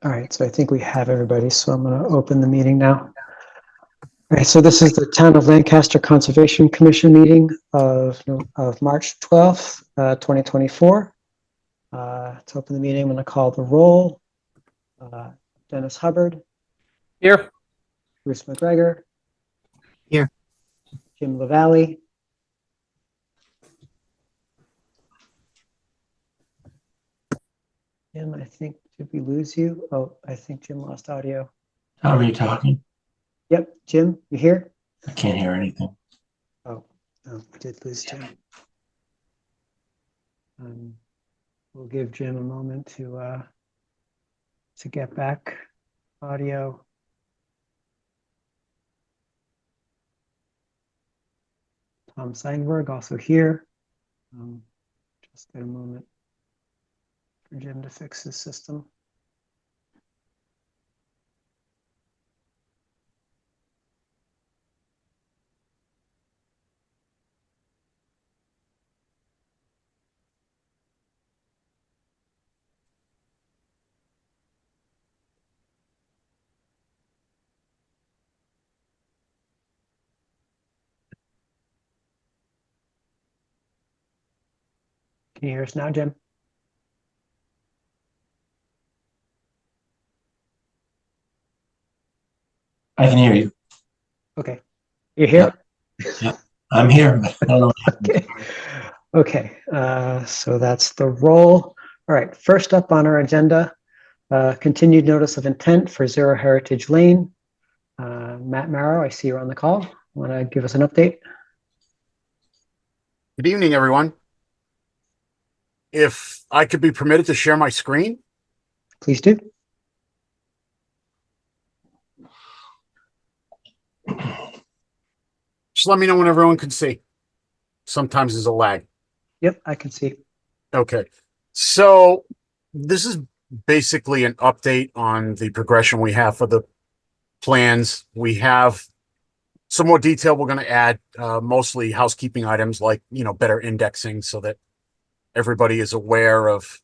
All right, so I think we have everybody, so I'm going to open the meeting now. All right, so this is the Town of Lancaster Conservation Commission meeting of March 12th, 2024. To open the meeting, I'm going to call the roll. Dennis Hubbard. Here. Bruce McGregor. Here. Jim LaValle. Jim, I think, did we lose you? Oh, I think Jim lost audio. How are you talking? Yep, Jim, you here? I can't hear anything. Oh, no, we did lose Jim. We'll give Jim a moment to get back audio. Tom Seinberg also here. Just get a moment for Jim to fix his system. Can you hear us now, Jim? I can hear you. Okay. You're here? Yeah. I'm here. But I don't know. Okay. Okay. So that's the roll. All right. First up on our agenda, continued notice of intent for Zero Heritage Lane. Matt Marrow, I see you're on the call. Want to give us an update? Good evening, everyone. If I could be permitted to share my screen. Please do. Just let me know when everyone can see. Sometimes there's a lag. Yep, I can see. Okay. So this is basically an update on the progression we have for the plans. We have some more detail we're going to add, mostly housekeeping items like, better indexing so that everybody is aware of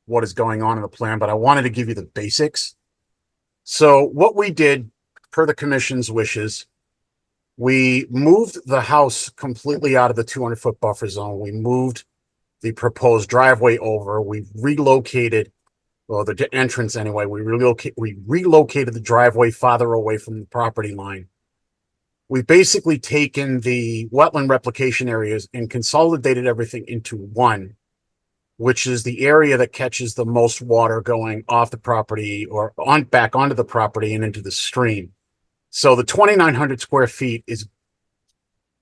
what is going on in the plan. But I wanted to give you the basics. So what we did, per the commission's wishes, we moved the house completely out of the 200-foot buffer zone. We moved the proposed driveway over. We relocated, well, the entrance anyway. We relocated the driveway farther away from the property line. We've basically taken the wetland replication areas and consolidated everything into one, which is the area that catches the most water going off the property or back onto the property and into the stream. So the 2,900 square feet is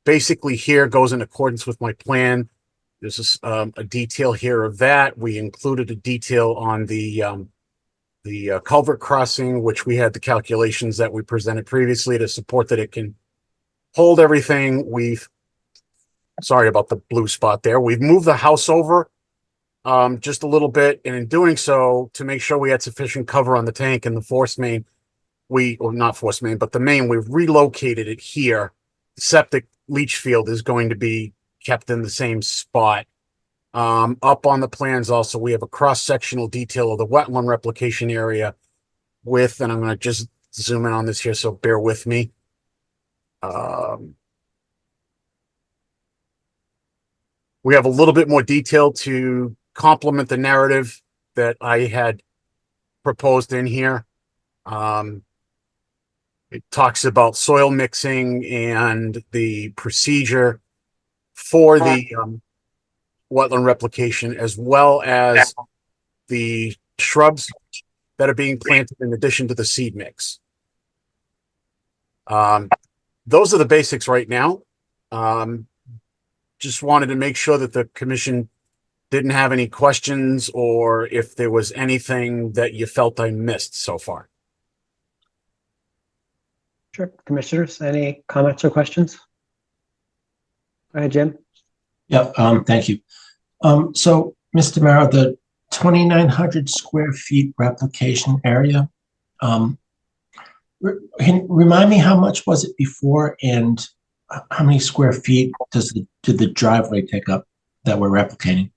basically here, goes in accordance with my plan. There's a detail here of that. We included a detail on the culvert crossing, which we had the calculations that we presented previously to support that it can hold everything. Sorry about the blue spot there. We've moved the house over just a little bit, and in doing so, to make sure we had sufficient cover on the tank and the force main, not force main, but the main, we've relocated it here. The septic leach field is going to be kept in the same spot. Up on the plans also, we have a cross-sectional detail of the wetland replication area and I'm going to just zoom in on this here, so bear with me. We have a little bit more detail to complement the narrative that I had proposed in here. It talks about soil mixing and the procedure for the wetland replication, as well as the shrubs that are being planted in addition to the seed mix. Those are the basics right now. Just wanted to make sure that the commission didn't have any questions or if there was anything that you felt I missed so far. Sure. Commissioners, any comments or questions? Go ahead, Jim. Yep. Thank you. So, Mr. Marrow, the 2,900 square feet replication area, remind me, how much was it before, and how many square feet did the driveway take up that we're replicating?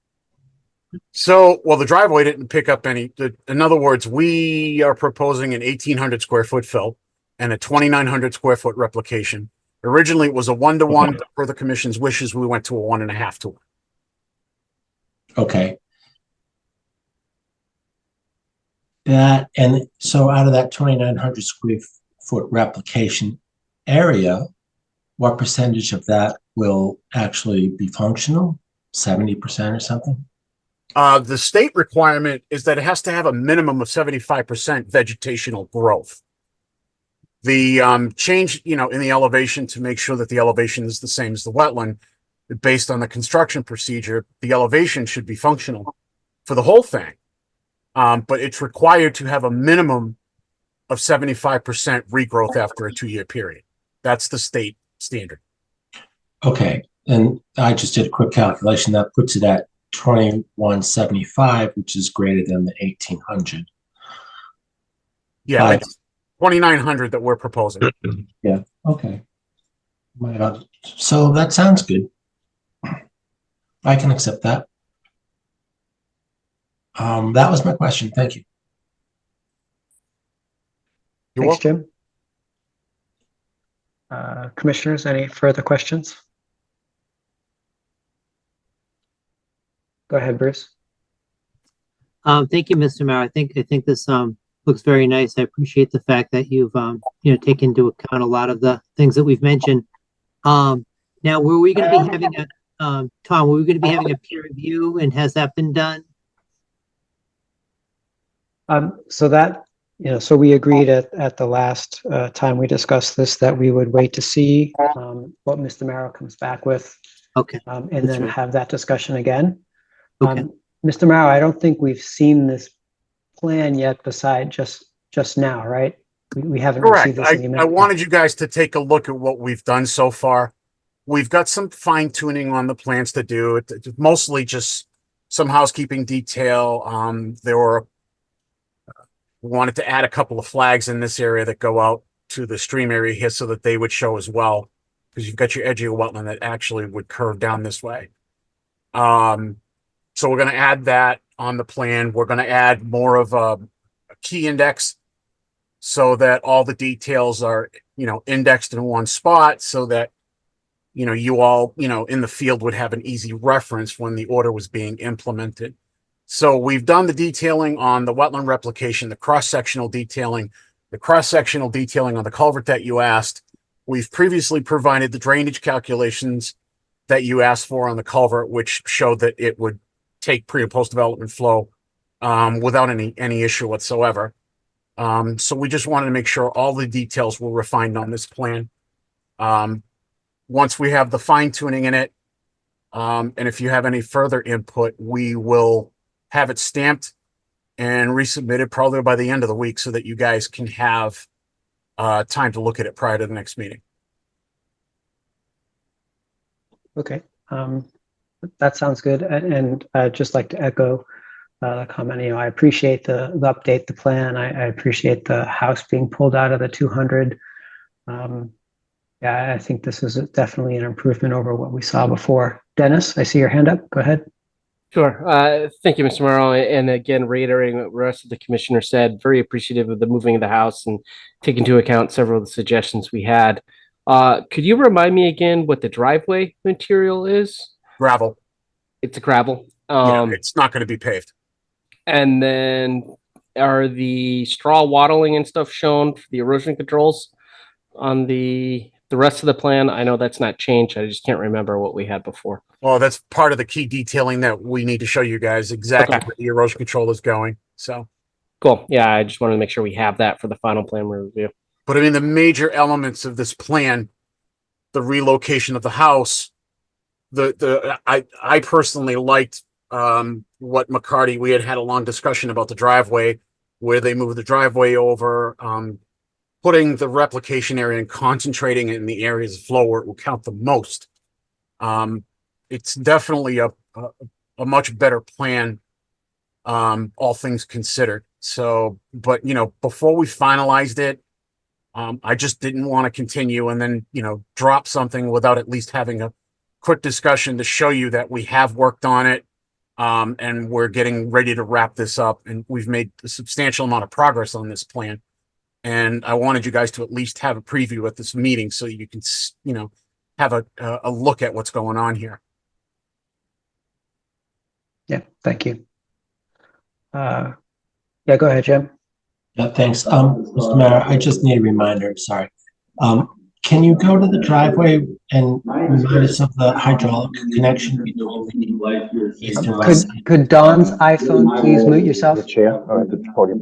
So, well, the driveway didn't pick up any. In other words, we are proposing an 1,800 square foot fill and a 2,900 square foot replication. Originally, it was a 1-to-1. Per the commission's wishes, we went to a 1.5-to-1. Okay. That, and so out of that 2,900 square foot replication area, what percentage of that will actually be functional? 70% or something? The state requirement is that it has to have a minimum of 75% vegetational growth. The change, in the elevation to make sure that the elevation is the same as the wetland, based on the construction procedure, the elevation should be functional for the whole thing. But it's required to have a minimum of 75% regrowth after a 2-year period. That's the state standard. Okay. And I just did a quick calculation that puts it at 2,175, which is greater than the 1,800. Yeah, it's 2,900 that we're proposing. Yeah. Okay. So that sounds good. I can accept that. That was my question. Thank you. You're Thanks, welcome. Jim. Commissioners, any further questions? Go ahead, Bruce. Thank you, Mr. Mayor. I think this looks very nice. I appreciate the fact that you've taken into account a lot of the things that we've mentioned. Now, were we going to be having a Tom? Were we going to be having a peer review, and has that been done? So we agreed at the last time we discussed this that we would wait to see what Mr. Merrill comes back with. Okay. And then right. have that discussion again. Okay. Mr. Merrill, I don't think we've seen this plan yet beside just now, right? We haven't received Correct. this email. I wanted you guys to take a look at what we've done so far. We've got some fine tuning on the plans to do. It's mostly just some housekeeping detail. We wanted to add a couple of flags in this area that go out to the stream area here so that they would show as well, because you've got your edge of your wetland that actually would curve down this way. So we're going to add that on the plan. We're going to add more of a key index so that all the details are, indexed in one spot so that, you all, in the field would have an easy reference when the order was being implemented. So we've done the detailing on the wetland replication, the cross-sectional detailing, on the culvert that you asked. We've previously provided the drainage calculations that you asked for on the culvert, which showed that it would take pre and post development flow without any issue whatsoever. So we just wanted to make sure all the details were refined on this plan. Once we have the fine tuning in it, and if you have any further input, we will have it stamped and resubmitted probably by the end of the week so that you guys can have time to look at it prior to the next meeting. Okay. That sounds good. And I'd just like to echo the comment. I appreciate the update, the plan. I appreciate the house being pulled out of the 200. Yeah, I think this is definitely an improvement over what we saw before. Dennis, I see your hand up. Go ahead. Sure. Thank you, Mr. Morrow. And again, reiterating what the rest of the commissioner said, very appreciative of the moving of the house and taking into account several of the suggestions we had. Could you remind me again what the driveway material is? Gravel. It's a gravel. Yeah, it's not going to be paved. And then are the straw wattling and stuff shown for the erosion controls on the rest of the plan? I know that's not changed. I just can't remember what we had before. Well, that's part of the key detailing that we need to show you guys exactly where the erosion control is going. So cool. Yeah, I just wanted to make sure we have that for the final plan review. But I mean, the major elements of this plan, the relocation of the house, I personally liked what McCarty, we had a long discussion about the driveway, where they moved the driveway over, putting the replication area and concentrating it in the areas of flow where it will count the most. It's definitely a much better plan, all things considered. So, but before we finalized it, I just didn't want to continue and then, drop something without at least having a quick discussion to show you that we have worked on it. And we're getting ready to wrap this up, and we've made a substantial amount of progress on this plan. And I wanted you guys to at least have a preview at this meeting so you can, have a look at what's going on here. Yeah, thank you. Yeah, go ahead, Jim. Yeah, thanks. Mr. Mayor, I just need a reminder, sorry. Can you go to the driveway and remind us of the hydraulic connection between the east and west side? Could Don's iPhone please mute yourself? The chair or at the podium?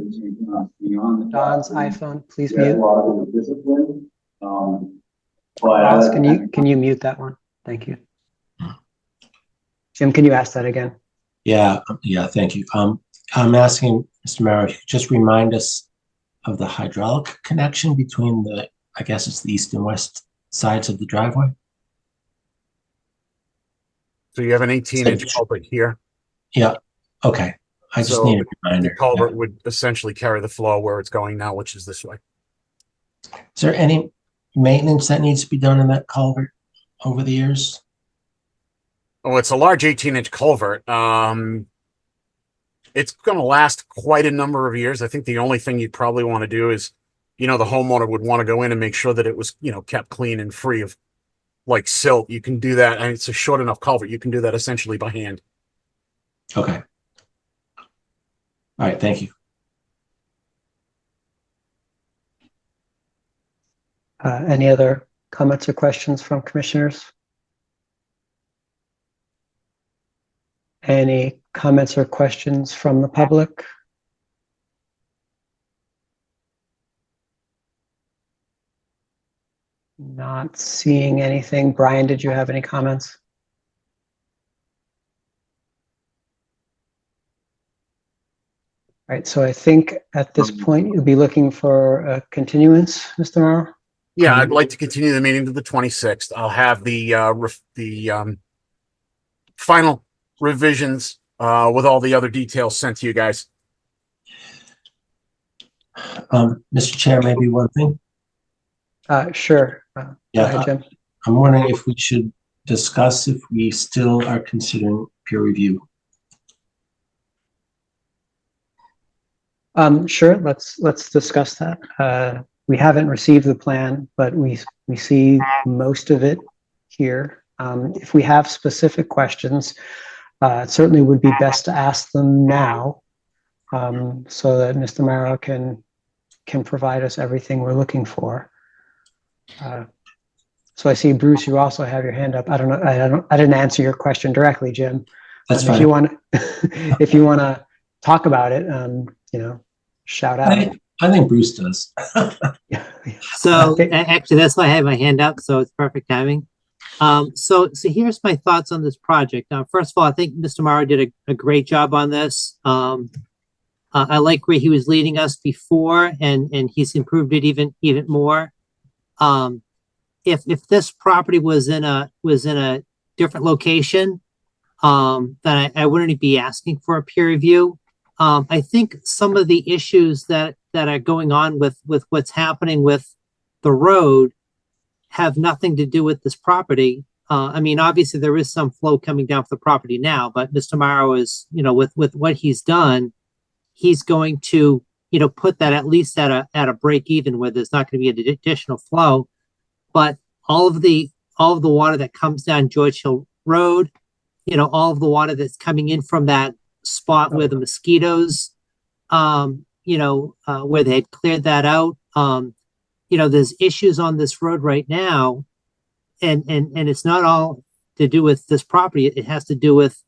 Don's iPhone, please mute. Ross, can you mute that one? Thank you. Jim, can you ask that again? Yeah, thank you. I'm asking Mr. Mayor, if you could just remind us of the hydraulic connection between the, I guess it's the east and west sides of the driveway? So you have an 18-inch culvert here. Yeah, okay. I just So need a The reminder. culvert would essentially carry the flow where it's going now, which is this way. Is there any maintenance that needs to be done in that culvert over the years? Oh, it's a large 18-inch culvert. It's going to last quite a number of years. I think the only thing you'd probably want to do is, the homeowner would want to go in and make sure that it was, kept clean and free of like silt. You can do that. And it's a short enough culvert. You can do that essentially by hand. Okay. All right, thank you. Any other comments or questions from commissioners? Any comments or questions from the public? Not seeing anything. Brian, did you have any comments? All right, so I think at this point you'll be looking for a continuance, Mr. Morrow? Yeah, I'd like to continue the meeting to the 26th. I'll have the final revisions with all the other details sent to you guys. Mr. Chair, maybe one thing? Sure. Go ahead, Jim. I'm wondering if we should discuss if we still are considering peer review. Sure. Let's discuss that. We haven't received the plan, but we see most of it here. If we have specific questions, it certainly would be best to ask them now, so that Mr. Morrow can provide us everything we're looking for. So I see, Bruce, you also have your hand up. I didn't answer your question directly, Jim. That's fine. If you want to talk about it, shout out. I think Bruce does. So Okay. actually, that's why I have my hand up. So it's perfect timing. So here's my thoughts on this project. First of all, I think Mr. Morrow did a great job on this. I like where he was leading us before, and he's improved it even more. If this property was in a different location, then I wouldn't be asking for a peer review. I think some of the issues that are going on with what's happening with the road have nothing to do with this property. I mean, obviously there is some flow coming down from the property now, but Mr. Morrow is, with what he's done, he's going to, put that at least at a break even where there's not going to be an additional flow. But all of the water that comes down George Hill Road, all of the water that's coming in from that spot where the mosquitoes, where they had cleared that out. There's issues on this road right now, and it's not all to do with this property. It has to do with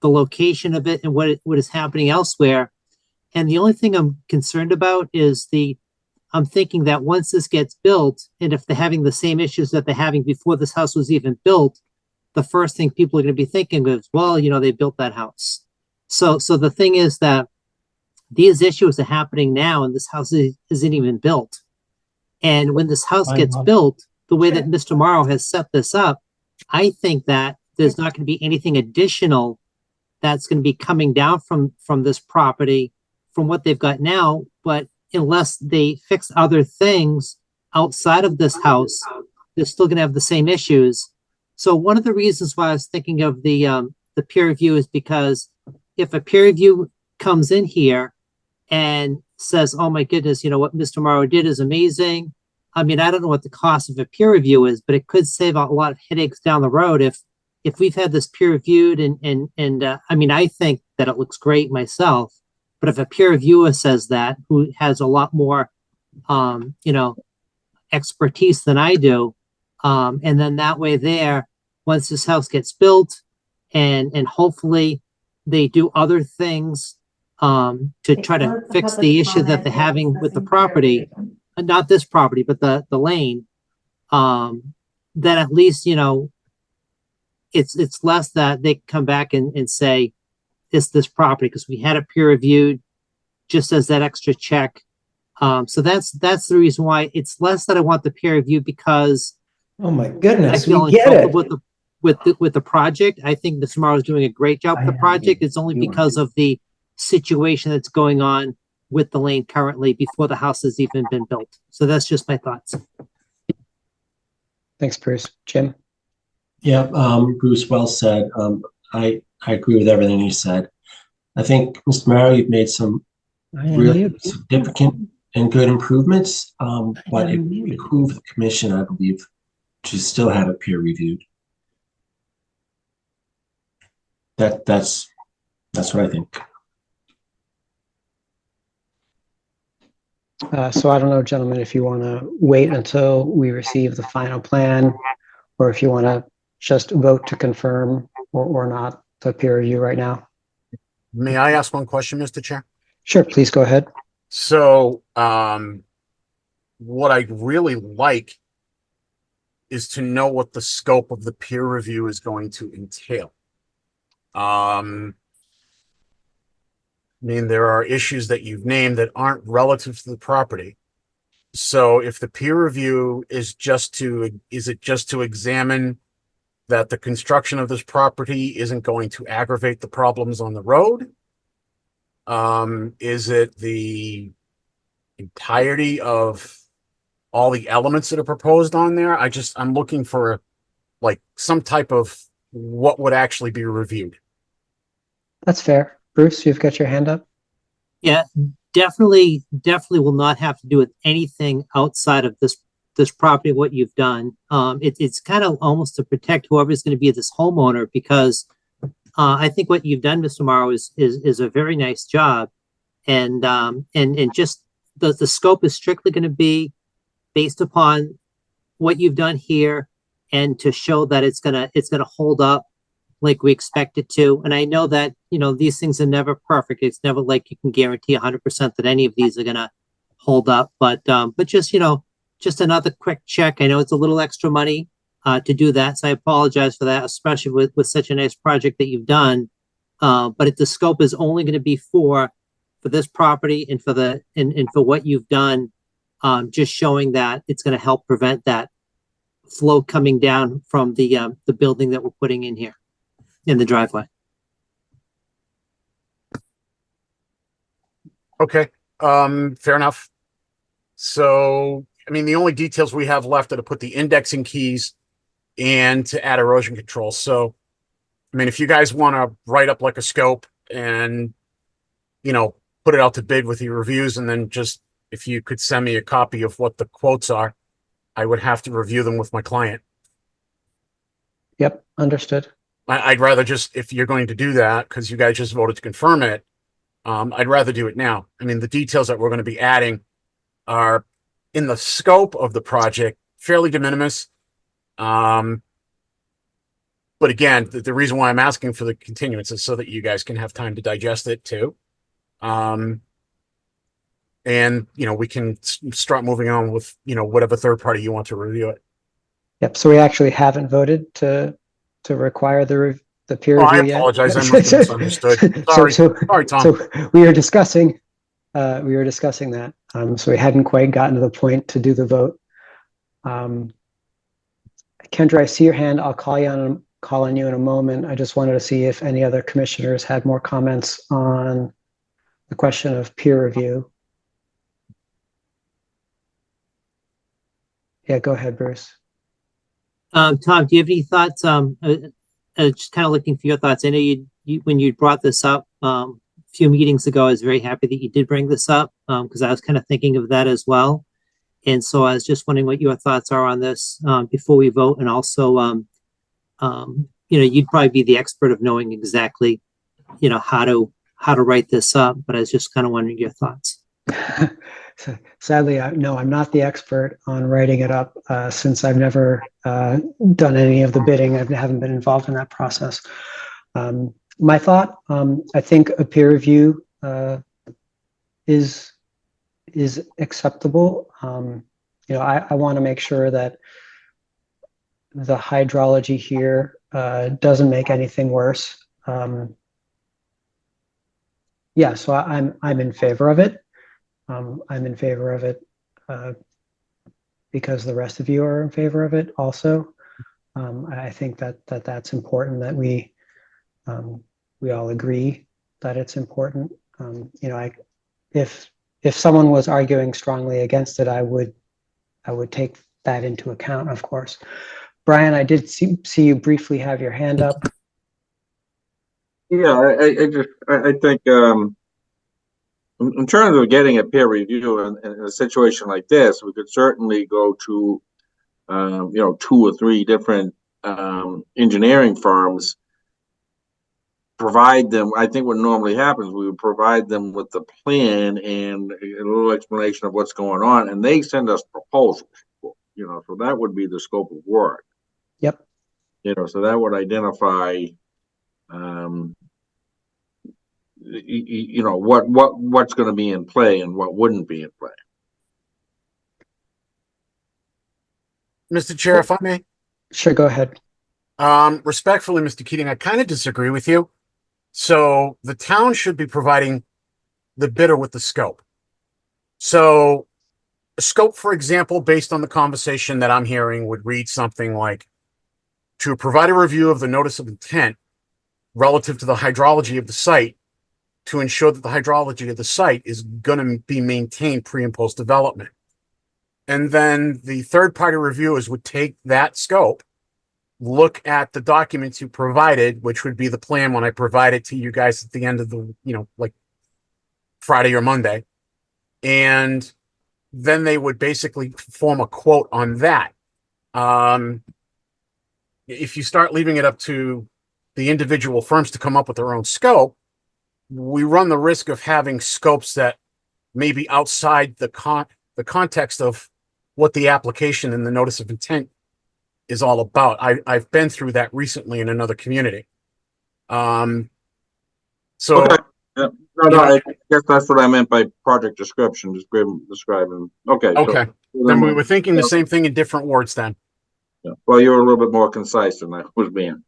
the location of it and what is happening elsewhere. And the only thing I'm concerned about is I'm thinking that once this gets built, and if they're having the same issues that they're having before this house was even built, the first thing people are going to be thinking is, well, they built that house. So the thing is that these issues are happening now, and this house isn't even built. And when this house gets built, the way that Mr. Morrow has set this up, I think that there's not going to be anything additional that's going to be coming down from this property from what they've got now. But unless they fix other things outside of this house, they're still going to have the same issues. So one of the reasons why I was thinking of the peer review is because if a peer review comes in here and says, oh my goodness, what Mr. Morrow did is amazing. I mean, I don't know what the cost of a peer review is, but it could save a lot of headaches down the road if we've had this peer reviewed and I mean, I think that it looks great myself, but if a peer reviewer says that, who has a lot more, expertise than I do, and then that way there, once this house gets built and hopefully they do other things to try to fix the issue that they're having with the property, not this property, but the lane, then at least, it's less that they come back and say, it's this property, because we had it peer reviewed, just as that extra check. So that's the reason why it's less that I want the peer review, because Oh my I goodness, feel we get it. uncomfortable with the project. I think Mr. Morrow is doing a great job with the project. It's only because of the situation that's going on with the lane currently before the house has even been built. So that's just my thoughts. Thanks, Bruce. Jim? Yeah, Bruce, well said. I agree with everything you said. I think, Mr. Mayor, you've made some really significant and good improvements, but it would behoove the commission, I believe, to still have it peer reviewed. That's what I think. So I don't know, gentlemen, if you want to wait until we receive the final plan, or if you want to just vote to confirm or not the peer review right now. May I ask one question, Mr. Chair? Sure, please go ahead. So, what I'd really like is to know what the scope of the peer review is going to entail. I mean, there are issues that you've named that aren't relative to the property. So if the peer review is it just to examine that the construction of this property isn't going to aggravate the problems on the road? Is it the entirety of all the elements that are proposed on there? I'm looking for like some type of what would actually be reviewed. That's fair. Bruce, you've got your hand up. Yeah, definitely will not have to do with anything outside of this property, what you've done. It's kind of almost to protect whoever's going to be this homeowner, because I think what you've done, Mr. Morrow, is a very nice job. And just the scope is strictly going to be based upon what you've done here, and to show that it's gonna hold up like we expect it to. And I know that, these things are never perfect. It's never like you can guarantee 100% that any of these are gonna hold up. But just, just another quick check. I know it's a little extra money to do that, so I apologize for that, especially with such a nice project that you've done. But the scope is only going to be for this property and for what you've done, just showing that it's going to help prevent that flow coming down from the building that we're putting in here in the driveway. Okay, fair enough. So, I mean, the only details we have left are to put the indexing keys and to add erosion control. So, I mean, if you guys want to write up like a scope and, put it out to bid with your reviews, and then just, if you could send me a copy of what the quotes are, I would have to review them with my client. Yep, understood. I'd rather just, if you're going to do that, because you guys just voted to confirm it, I'd rather do it now. I mean, the details that we're going to be adding are in the scope of the project, fairly de minimis. But again, the reason why I'm asking for the continuance is so that you guys can have time to digest it too. And, we can start moving on with, whatever third party you want to review it. Yep, so we actually haven't voted to require the peer Oh, I review yet. apologize. I must have misunderstood. Sorry. Sorry, Tom. So we were discussing that. So we hadn't quite gotten to the point to do the vote. Kendra, I see your hand. I'll call on you in a moment. I just wanted to see if any other commissioners had more comments on the question of peer review. Yeah, go ahead, Bruce. Tom, do you have any thoughts? Just kind of looking for your thoughts. I know you when you brought this up a few meetings ago. I was very happy that you did bring this up, because I was kind of thinking of that as well. And so I was just wondering what your thoughts are on this, before we vote. And also, you'd probably be the expert of knowing exactly, how to write this up, but I was just kind of wondering your thoughts. Sadly, no, I'm not the expert on writing it up, since I've never done any of the bidding. I haven't been involved in that process. My thought, I think a peer review is acceptable. I want to make sure that the hydrology here doesn't make anything worse. Yeah, so I'm in favor of it. I'm in favor of it because the rest of you are in favor of it also. I think that's important, that we all agree that it's important. If someone was arguing strongly against it, I would take that into account, of course. Brian, I did see you briefly have your hand up. Yeah, I think in terms of getting a peer review in a situation like this, we could certainly go to 2 or 3 different engineering firms, provide them. I think what normally happens, we would provide them with the plan and a little explanation of what's going on, and they send us proposals. So that would be the scope of work. Yep. So that would identify what's going to be in play and what wouldn't be in play. Mr. Chair, if I may. Sure, go ahead. Respectfully, Mr. Keating, I kind of disagree with you. So the town should be providing the bidder with the scope. So a scope, for example, based on the conversation that I'm hearing, would read something like, to provide a review of the notice of intent relative to the hydrology of the site to ensure that the hydrology of the site is going to be maintained pre and post development. And then the third party reviewers would take that scope, look at the documents you provided, which would be the plan when I provide it to you guys at the end of the, like Friday or Monday. And then they would basically form a quote on that. If you start leaving it up to the individual firms to come up with their own scope, we run the risk of having scopes that may be outside the context of what the application and the notice of intent is all about. I've been through that recently in another community. So Okay. I guess that's what I meant by project description, describing. Okay. Okay. Then we were thinking the same thing in different words then. Yeah. Well, you were a little bit more concise than I was being.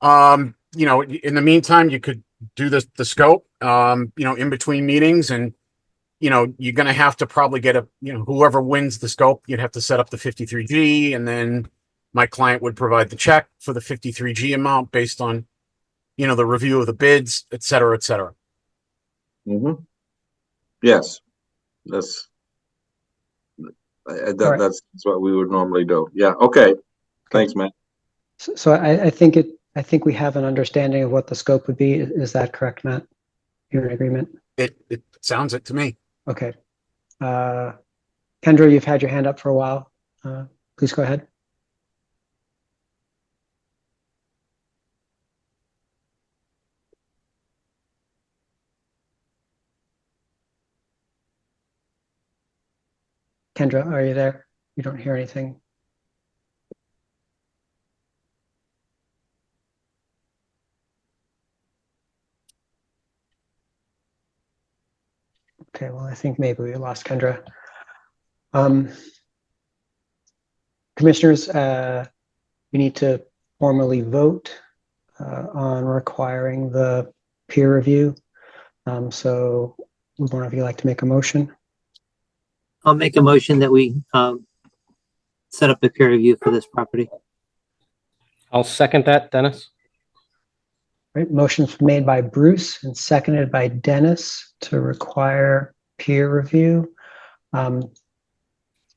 In the meantime, you could do the scope, in between meetings, and, you're going to have to probably get whoever wins the scope, you'd have to set up the 53G, and then my client would provide the check for the 53G amount based on, the review of the bids, et cetera, et cetera. Mm-hmm. Yes, that's what we would normally do. Yeah. Okay. Thanks, man. So I think we have an understanding of what the scope would be. Is that correct, Matt? You're in agreement? It sounds it to me. Okay. Kendra, you've had your hand up for a while. Please go ahead. Kendra, are you there? You don't hear anything. Okay, well, I think maybe we lost Kendra. Commissioners, we need to formally vote on requiring the peer review. So would one of you like to make a motion? I'll make a motion that we set up a peer review for this property. I'll second that, Dennis. Right, motion's made by Bruce and seconded by Dennis to require peer review.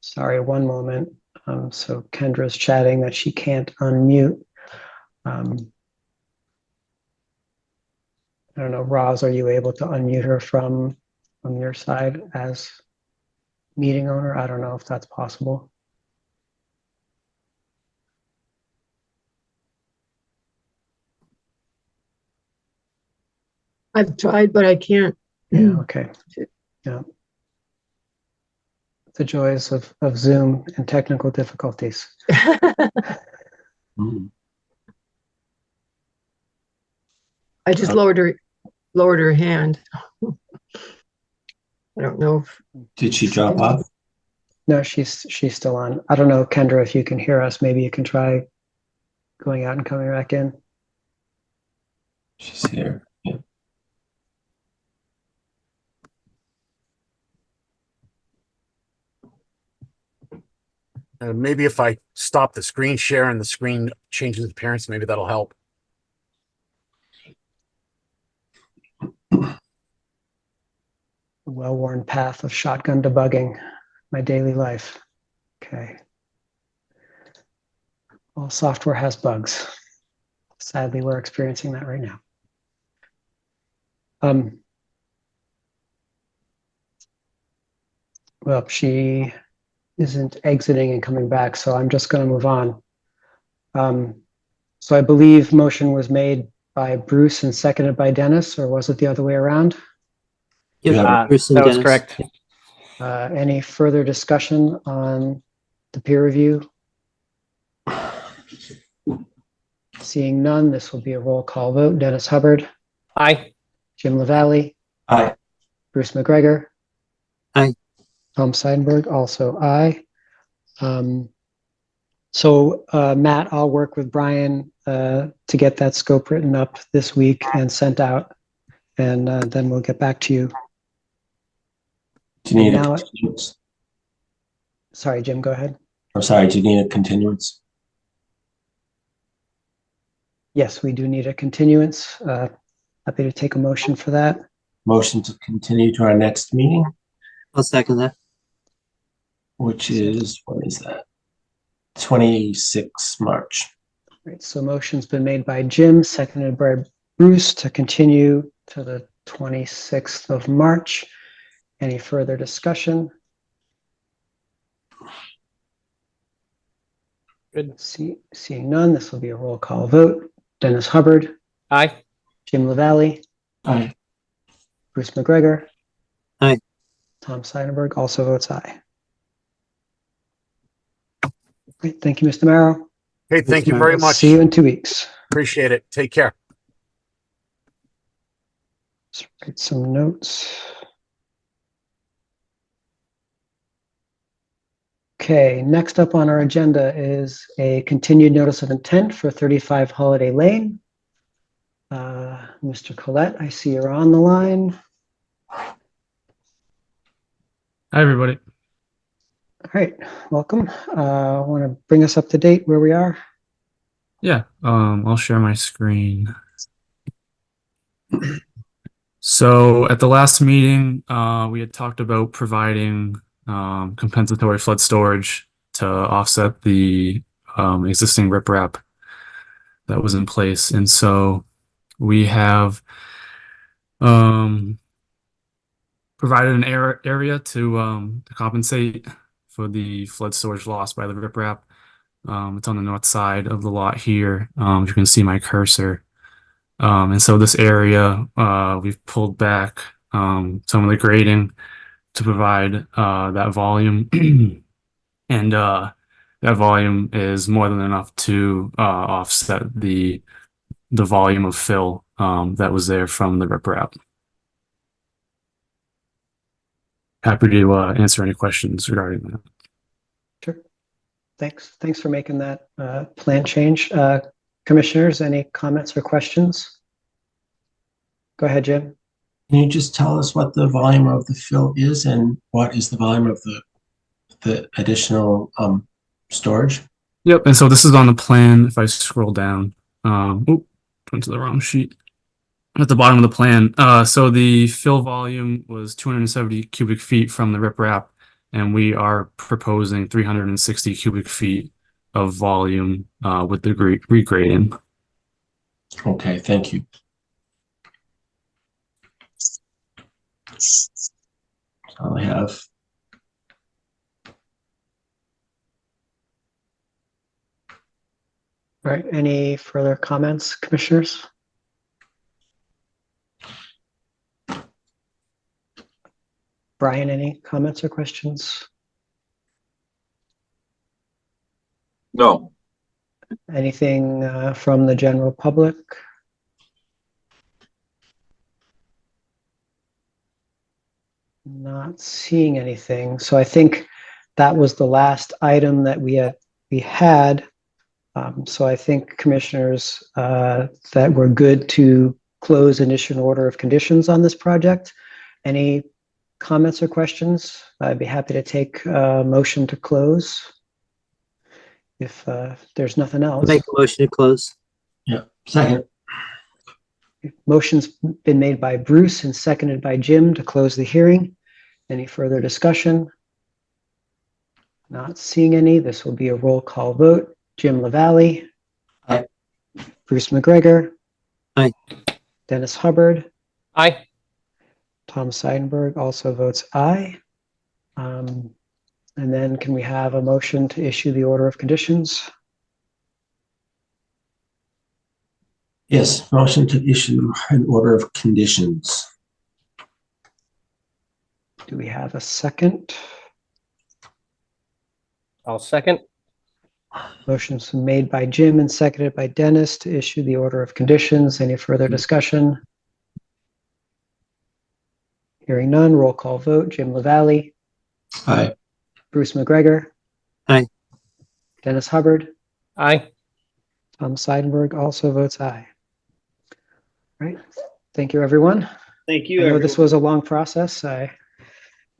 Sorry, one moment. So Kendra's chatting that she can't unmute. I don't know, Roz, are you able to unmute her from your side as meeting owner? I don't know if that's possible. I've tried, but I can't. Yeah, okay. Yeah. The joys of Zoom and technical difficulties. Hmm. I just lowered her hand. I don't know if Did she drop off? No, she's still on. I don't know, Kendra, if you can hear us, maybe you can try going out and coming back in. She's here. Yeah. Maybe if I stop the screen share and the screen changes appearance, maybe that'll help. The well-worn path of shotgun debugging, my daily life. Okay. All software has bugs. Sadly, we're experiencing that right now. Well, she isn't exiting and coming back, so I'm just going to move on. So I believe motion was made by Bruce and seconded by Dennis, or was it the other way around? Yep, Yeah. Bruce and That was Dennis. correct. Any further discussion on the peer review? Seeing none, this will be a roll call vote. Dennis Hubbard, Aye. Jim LaValle, Aye. Bruce McGregor. Aye. Tom Seidenberg, also aye. So Matt, I'll work with Brian to get that scope written up this week and sent out, and then we'll get back to you. Do you need a Now- continuance? Sorry, Jim, go ahead. I'm sorry, do you need a continuance? Yes, we do need a continuance. Happy to take a motion for that. Motion to continue to our next meeting, I'll second that. which is, what is that? 26 March. Right, so motion's been made by Jim, seconded by Bruce to continue to the 26th of March. Any further discussion? Good. Seeing none, this will be a roll call vote. Dennis Hubbard, Aye. Jim LaValle, Aye. Bruce McGregor. Aye. Tom Seidenberg also votes aye. Great, thank you, Mr. Marrow. Hey, thank you very much. See you in 2 weeks. Appreciate it. Take care. Let's write some notes. Okay, next up on our agenda is a continued notice of intent for 35 Holiday Lane. Mr. Collette, I see you're on the line. Hi, everybody. All right, welcome. Want to bring us up to date where we are? Yeah, I'll share my screen. So at the last meeting, we had talked about providing compensatory flood storage to offset the existing riprap that was in place. And so we have provided an area to compensate for the flood storage lost by the riprap. It's on the north side of the lot here. You can see my cursor. And so this area, we've pulled back some of the grading to provide that volume. And that volume is more than enough to offset the volume of fill that was there from the riprap. Happy to answer any questions regarding that. Sure. Thanks for making that plan change. Commissioners, any comments or questions? Go ahead, Jim. Can you just tell us what the volume of the fill is and what is the volume of the additional storage? Yep, and so this is on the plan. If I scroll down, went to the wrong sheet. At the bottom of the plan, so the fill volume was 270 cubic feet from the riprap, and we are proposing 360 cubic feet of volume with the regrading. Okay, thank you. That's all I have. All right, any further comments, commissioners? Brian, any comments or questions? No, Anything from the general public? Not seeing anything. So I think that was the last item that we had. So I think commissioners that we're good to close and issue an order of conditions on this project. Any comments or questions? I'd be happy to take a motion to close if there's nothing else. Make a motion to close. Yeah. Second. Motion's been made by Bruce and seconded by Jim to close the hearing. Any further discussion? Not seeing any. This will be a roll call vote. Jim LaValle. Aye. Bruce McGregor. Aye. Dennis Hubbard. Aye. Tom Seidenberg also votes aye. And then can we have a motion to issue the order of conditions? Yes, motion to issue an order of conditions. Do we have a second? I'll second. Motion's been made by Jim and seconded by Dennis to issue the order of conditions. Any further discussion? Hearing none, roll call vote. Jim LaValle. Aye. Bruce McGregor. Aye. Dennis Hubbard. Aye. Tom Seidenberg also votes aye. All right. Thank you, everyone. Thank you. I know Everyone. this was a long process. I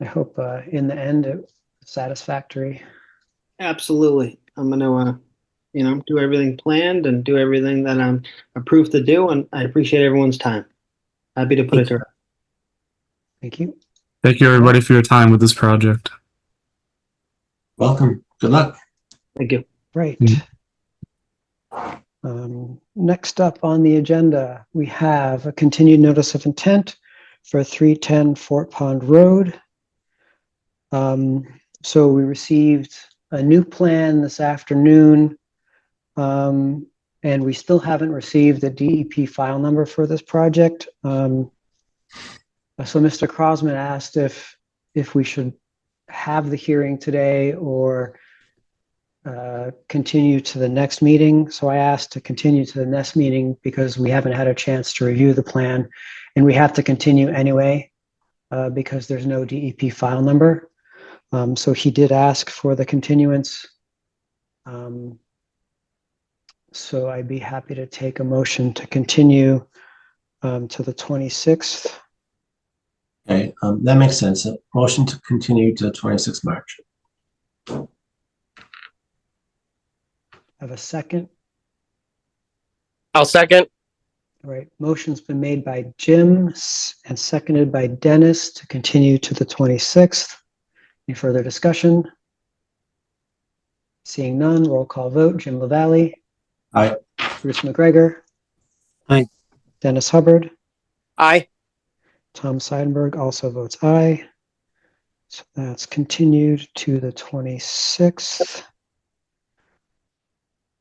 hope in the end it was satisfactory. Absolutely. I'm gonna, do everything planned and do everything that I'm approved to do, and I appreciate everyone's time. Happy to put it to rest. Thank you. Thank you, everybody, for your time with this project. Welcome. Good luck. Thank you. Right. Mm. Next up on the agenda, we have a continued notice of intent for 310 Fort Pond Road. So we received a new plan this afternoon, and we still haven't received the DEP file number for this project. So Mr. Crosman asked if we should have the hearing today or continue to the next meeting. So I asked to continue to the next meeting because we haven't had a chance to review the plan, and we have to continue anyway because there's no DEP file number. So he did ask for the continuance. So I'd be happy to take a motion to continue to the 26th. Okay, that makes sense. A motion to continue to 26 March. Have a second. I'll second. All right, motion's been made by Jim and seconded by Dennis to continue to the 26th. Any further discussion? Seeing none, roll call vote. Jim LaValle. Aye. Bruce McGregor. Aye. Dennis Hubbard. Aye. Tom Seidenberg also votes aye. So that's continued to the 26th.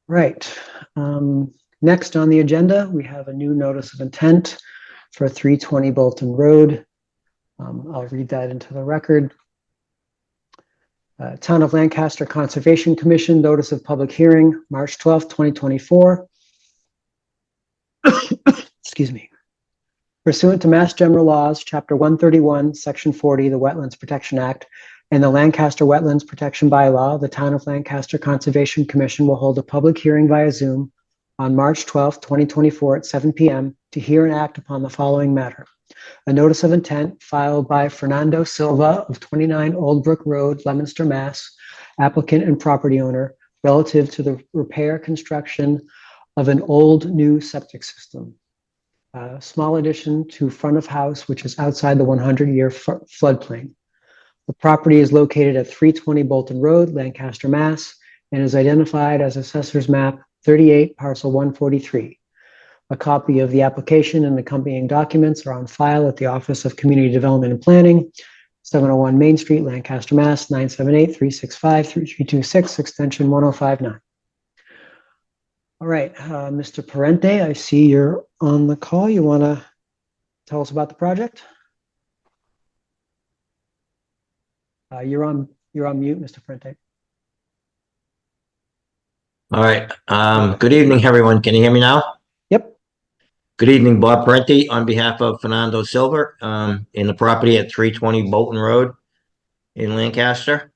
Right. Next on the agenda, we have a new notice of intent for 320 Bolton Road. I'll read that into the record. Town of Lancaster Conservation Commission Notice of Public Hearing, March 12th, 2024. Excuse me. Pursuant to Mass General Laws, Chapter 131, Section 40, the Wetlands Protection Act, and the Lancaster Wetlands Protection Bylaw, the Town of Lancaster Conservation Commission will hold a public hearing via Zoom on March 12th, 2024 at 7 p.m. to hear and act upon the following matter. A notice of intent filed by Fernando Silva of 29 Old Brook Road, Leominster, Mass., applicant and property owner, relative to the repair construction of an old new septic system. Small addition to front of house, which is outside the 100-year floodplain. The property is located at 320 Bolton Road, Lancaster, Mass., and is identified as Assessor's Map 38, Parcel 143. A copy of the application and accompanying documents are on file at the Office of Community Development and Planning, 701 Main Street, Lancaster, Mass. 978-365-3326, extension 1059. All right, Mr. Parente, I see you're on the call. You want to tell us about the project? You're on mute, Mr. Parente. All right. Good evening, everyone. Can you hear me now? Yep. Good evening, Bob Parenti, on behalf of Fernando Silver, in the property at 320 Bolton Road in Lancaster.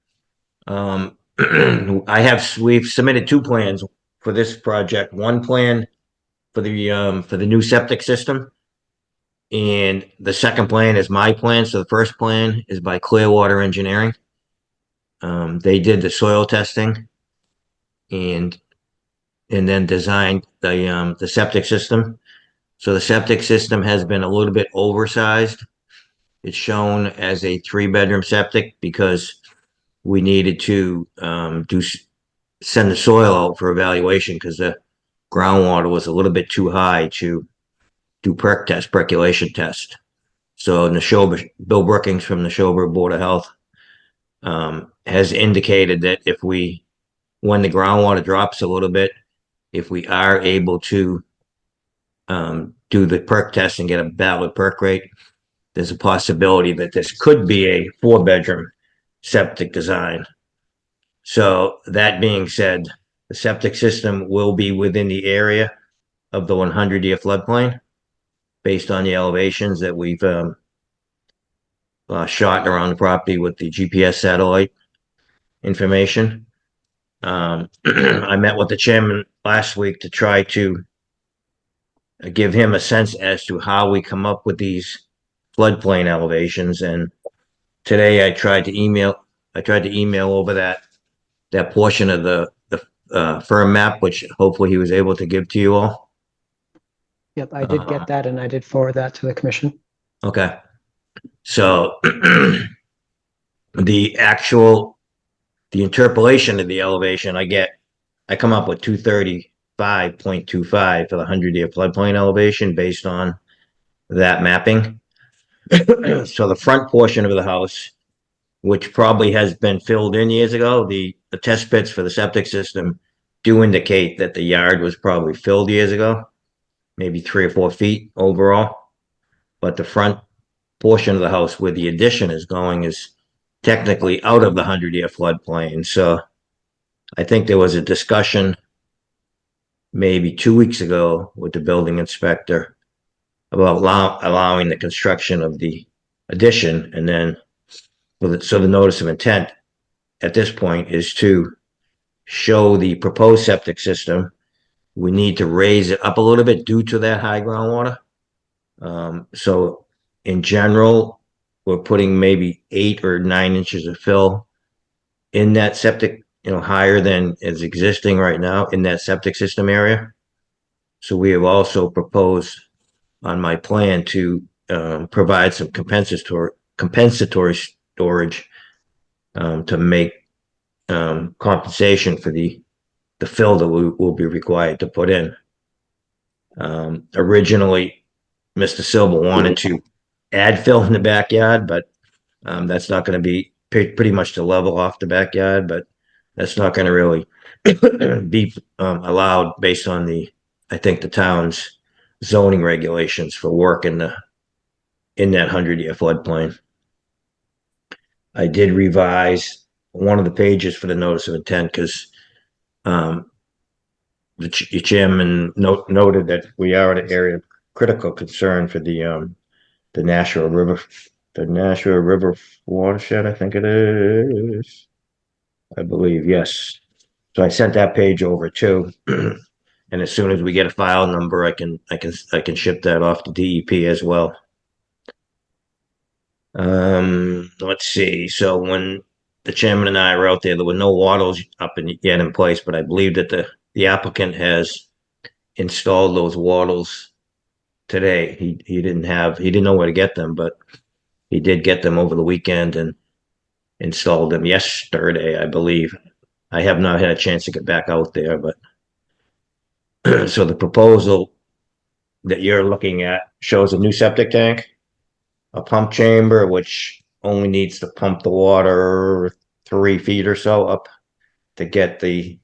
We've submitted two plans for this project. One plan for the new septic system, and the second plan is my plan. So the first plan is by Clearwater Engineering. They did the soil testing and then designed the septic system. So the septic system has been a little bit oversized. It's shown as a 3-bedroom septic because we needed to send the soil out for evaluation because the groundwater was a little bit too high to do percolation test. So Bill Brookings from the Neshoba Board of Health has indicated that when the groundwater drops a little bit, if we are able to do the perk test and get a valid perk rate, there's a possibility that this could be a 4-bedroom septic design. So that being said, the septic system will be within the area of the 100-year floodplain based on the elevations that we've shot around the property with the GPS satellite information. I met with the chairman last week to try to give him a sense as to how we come up with these floodplain elevations. And today I tried to email over that portion of the firm map, which hopefully he was able to give to you all. Yep, I did get that, and I did forward that to the commission. Okay. So the interpolation of the elevation I come up with 235.25 for the 100-year floodplain elevation based on that mapping. So the front portion of the house, which probably has been filled in years ago, the test pits for the septic system do indicate that the yard was probably filled years ago, maybe 3 or 4 feet overall. But the front portion of the house where the addition is going is technically out of the 100-year floodplain. So I think there was a discussion maybe 2 weeks ago with the building inspector about allowing the construction of the addition. And then, so the notice of intent at this point is to show the proposed septic system. We need to raise it up a little bit due to that high groundwater. So in general, we're putting maybe 8 or 9 inches of fill in that septic, higher than is existing right now in that septic system area. So we have also proposed on my plan to provide some compensatory storage to make compensation for the fill that we will be required to put in. Originally, Mr. Silva wanted to add fill in the backyard, but that's not going to be pretty much to level off the backyard, but that's not going to really be allowed based on I think the town's zoning regulations for work in that 100-year floodplain. I did revise one of the pages for the notice of intent because the chairman noted that we are at an area of critical concern for the Nashua River watershed, I think it is. I believe, yes. So I sent that page over too. And as soon as we get a file number, I can ship that off to DEP as well. Let's see. So when the chairman and I were out there were no wattles yet in place, but I believe that the applicant has installed those wattles today. He didn't know where to get them, but he did get them over the weekend and installed them yesterday, I believe. I have not had a chance to get back out there, but so the proposal that you're looking at shows a new septic tank, a pump chamber, which only needs to pump the water 3 feet or so up to get the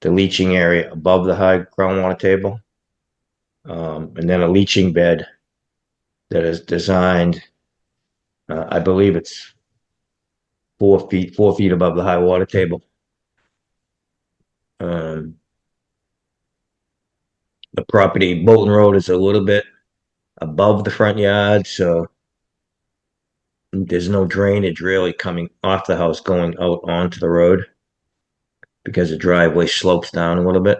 leaching area above the high groundwater table. And then a leaching bed that is designed, I believe it's 4 feet above the high water table. The property, Bolton Road, is a little bit above the front yard, so there's no drainage really coming off the house going out onto the road because the driveway slopes down a little bit.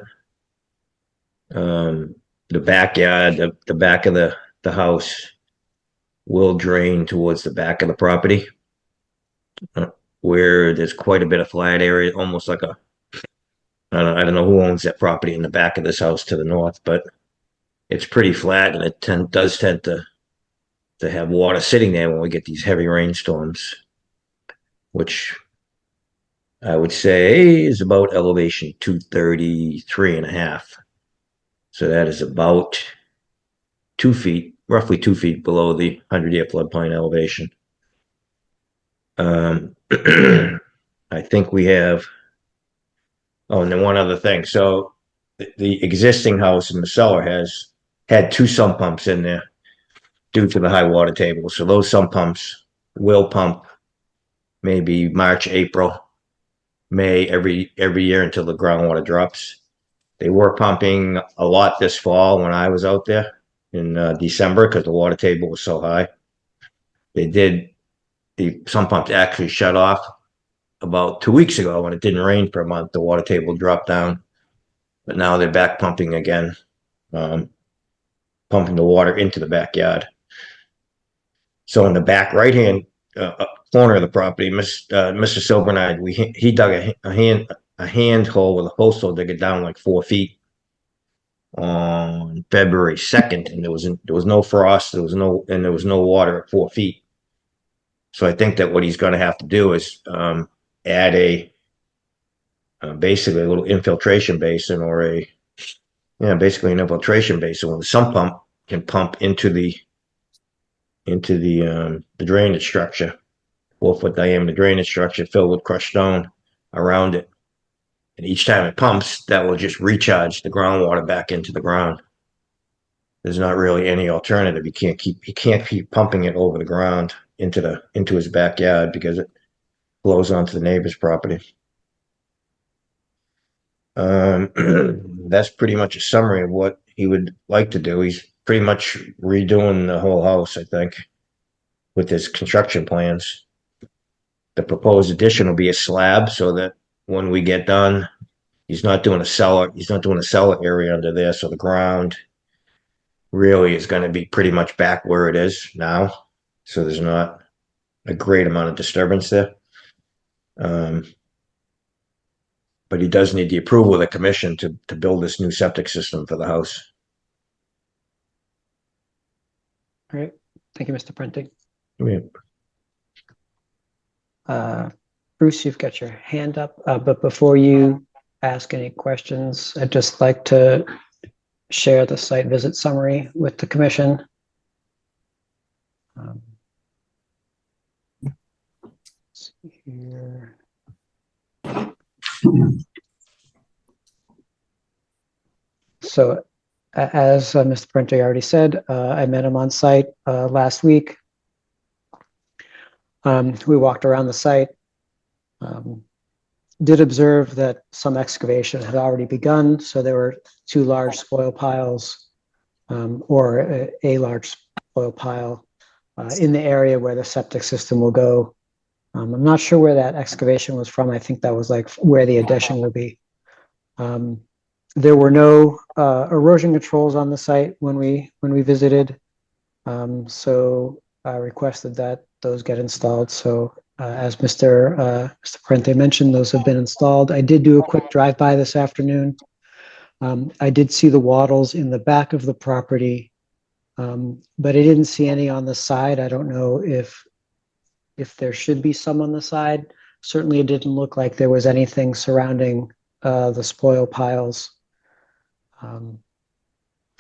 The backyard, the back of the house will drain towards the back of the property, where there's quite a bit of flat area, almost like I don't know who owns that property in the back of this house to the north, but it's pretty flat, and it does tend to have water sitting there when we get these heavy rainstorms, which I would say is about elevation 233.5. So that is about 2 feet, roughly 2 feet below the 100-year floodplain elevation. I think we have, oh, and then one other thing. So the existing house in the cellar has had 2 sump pumps in there due to the high water table. So those sump pumps will pump maybe March, April, May every year until the groundwater drops. They were pumping a lot this fall when I was out there in December because the water table was so high. The sump pumps actually shut off about 2 weeks ago when it didn't rain for a month. The water table dropped down, but now they're back pumping again, pumping the water into the backyard. So in the back right-hand corner of the property, Mr. Silvernight, he dug a hand hole with a post hole digger down like 4 feet on February 2nd, and there was no frost, there was no water at 4 feet. So I think that what he's going to have to do is add basically a little infiltration basin, or basically an infiltration basin where the sump pump can pump into the drainage structure, 4-foot diameter drainage structure filled with crushed stone around it. And each time it pumps, that will just recharge the groundwater back into the ground. There's not really any alternative. He can't keep pumping it over the ground into his backyard because it flows onto the neighbor's property. That's pretty much a summary of what he would like to do. He's pretty much redoing the whole house, I think, with his construction plans. The proposed addition will be a slab so that when we get done, he's not doing a cellar area under there, so the ground really is going to be pretty much back where it is now. So there's not a great amount of disturbance there. But he does need the approval of the commission to build this new septic system for the house. All right. Thank you, Mr. Prenting. Yeah. Bruce, you've got your hand up, but before you ask any questions, I'd just like to share the site visit summary with the commission. Let's see here. So as Mr. Prenter already said, I met him on site last week. We walked around the site, did observe that some excavation had already begun. So there were 2 large spoil piles, or a large spoil pile in the area where the septic system will go. I'm not sure where that excavation was from. I think that was like where the addition will be. There were no erosion controls on the site when we visited, so I requested that those get installed. So as Mr. Parente mentioned, those have been installed. I did do a quick drive-by this afternoon. I did see the wattles in the back of the property, but I didn't see any on the side. I don't know if there should be some on the side. Certainly it didn't look like there was anything surrounding the spoil piles.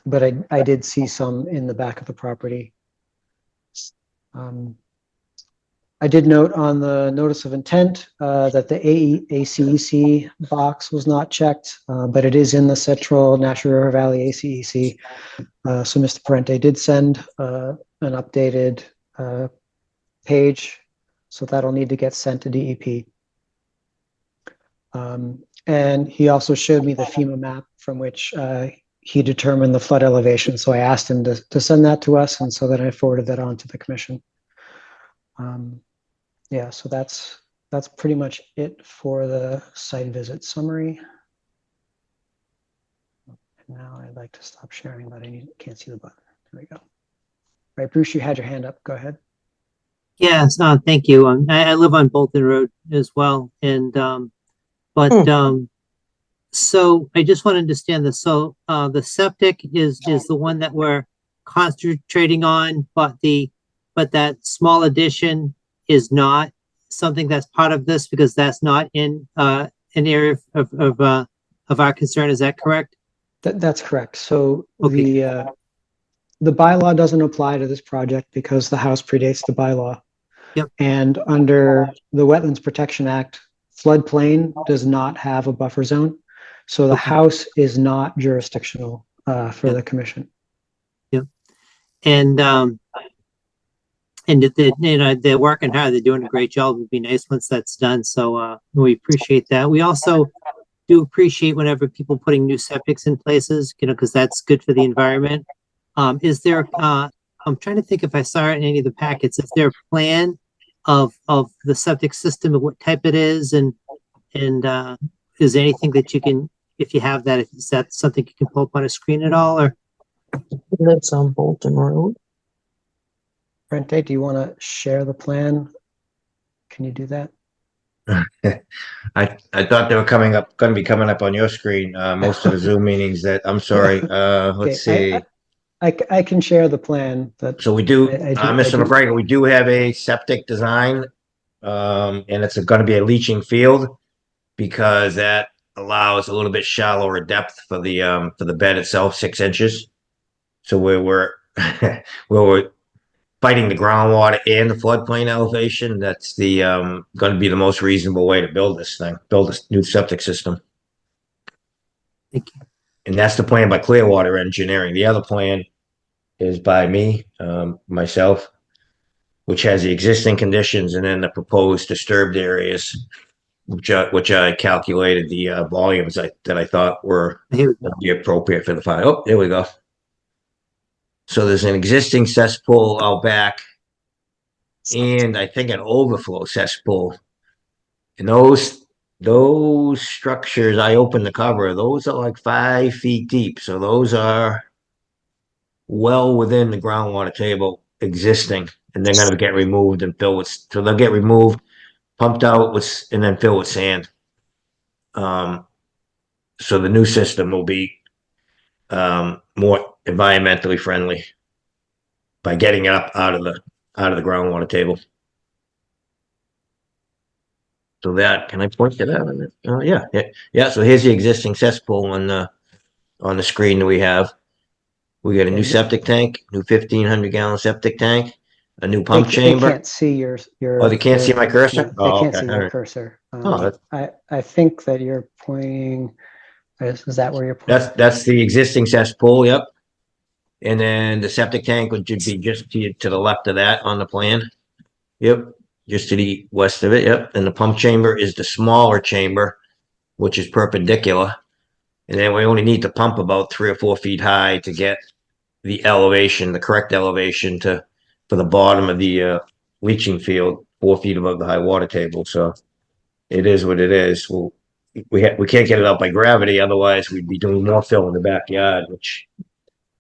but I did see some in the back of the property. I did note on the notice of intent that the ACEC box was not checked, but it is in the Central Nashua River Valley ACEC. So Mr. Parente did send an updated page, so that'll need to get sent to DEP. And he also showed me the FEMA map from which he determined the flood elevation. So I asked him to send that to us, and so then I forwarded that on to the commission. Yeah, so that's pretty much it for the site visit summary. And now I'd like to stop sharing, but I can't see the button. There we go. All right, Bruce, you had your hand up. Go ahead. Yes, thank you. I live on Bolton Road as well, and so I just want to understand this. So the septic is the one that we're concentrating on, but that small addition is not something that's part of this because that's not in an area of our concern. Is that correct? That's correct. So Okay. the bylaw doesn't apply to this project because the house predates the bylaw. Yep. And under the Wetlands Protection Act, floodplain does not have a buffer zone. So the Okay. house is not jurisdictional for the commission. Yep. And they're working hard. They're doing a great job. It would be nice once that's done. So we appreciate that. We also do appreciate whenever people putting new septics in places, because that's good for the environment. Is there, I'm trying to think if I saw it in any of the packets, is there a plan of the septic system, of what type it is, and is there anything that you can, if you have that, is that something you can pull up on a screen at all, or? Lives on Bolton Road. Brente, do you want to share the plan? Can you do that? I thought they were going to be coming up on your screen, most of the Zoom meetings I'm sorry. Let's Okay, see. I can share the plan, but So we do, I Mr. do- McBride, we do have a septic design, and it's going to be a leaching field because that allows a little bit shallower depth for the bed itself, 6 inches. So we're we're fighting the groundwater and the floodplain elevation. That's the going to be the most reasonable way to build this new septic system. Thank you. And that's the plan by Clearwater Engineering. The other plan is by me, myself, which has the existing conditions and then the proposed disturbed areas, which I calculated the volumes that I thought would be appropriate for the file. Oh, there we go. So there's an existing cesspool out back, and I think an overflow cesspool. And those structures, I opened the cover. Those are like 5 feet deep. So those are well within the groundwater table existing, and they're going to get removed and filled with. So they'll get removed, pumped out with, and then filled with sand. So the new system will be more environmentally friendly by getting it up out of the groundwater table. So that, can I point to that? Yeah. So here's the existing cesspool on the screen that we have. We got a new septic tank, new 1,500 gallon septic tank, a new pump chamber. They can't see your. Oh, they can't see my cursor? They can't okay. see your cursor. Oh, I think that you're pointing. Is that where you're pointing? That's the existing cesspool. Yep. And then the septic tank would be just to the left of that on the plan. Yep. Just to the west of it. Yep. And the pump chamber is the smaller chamber, which is perpendicular. And then we only need to pump about 3 or 4 feet high to get the elevation, the correct elevation for the bottom of the leaching field, 4 feet above the high water table. So it is what it is. We can't get it out by gravity. Otherwise, we'd be doing more fill in the backyard, which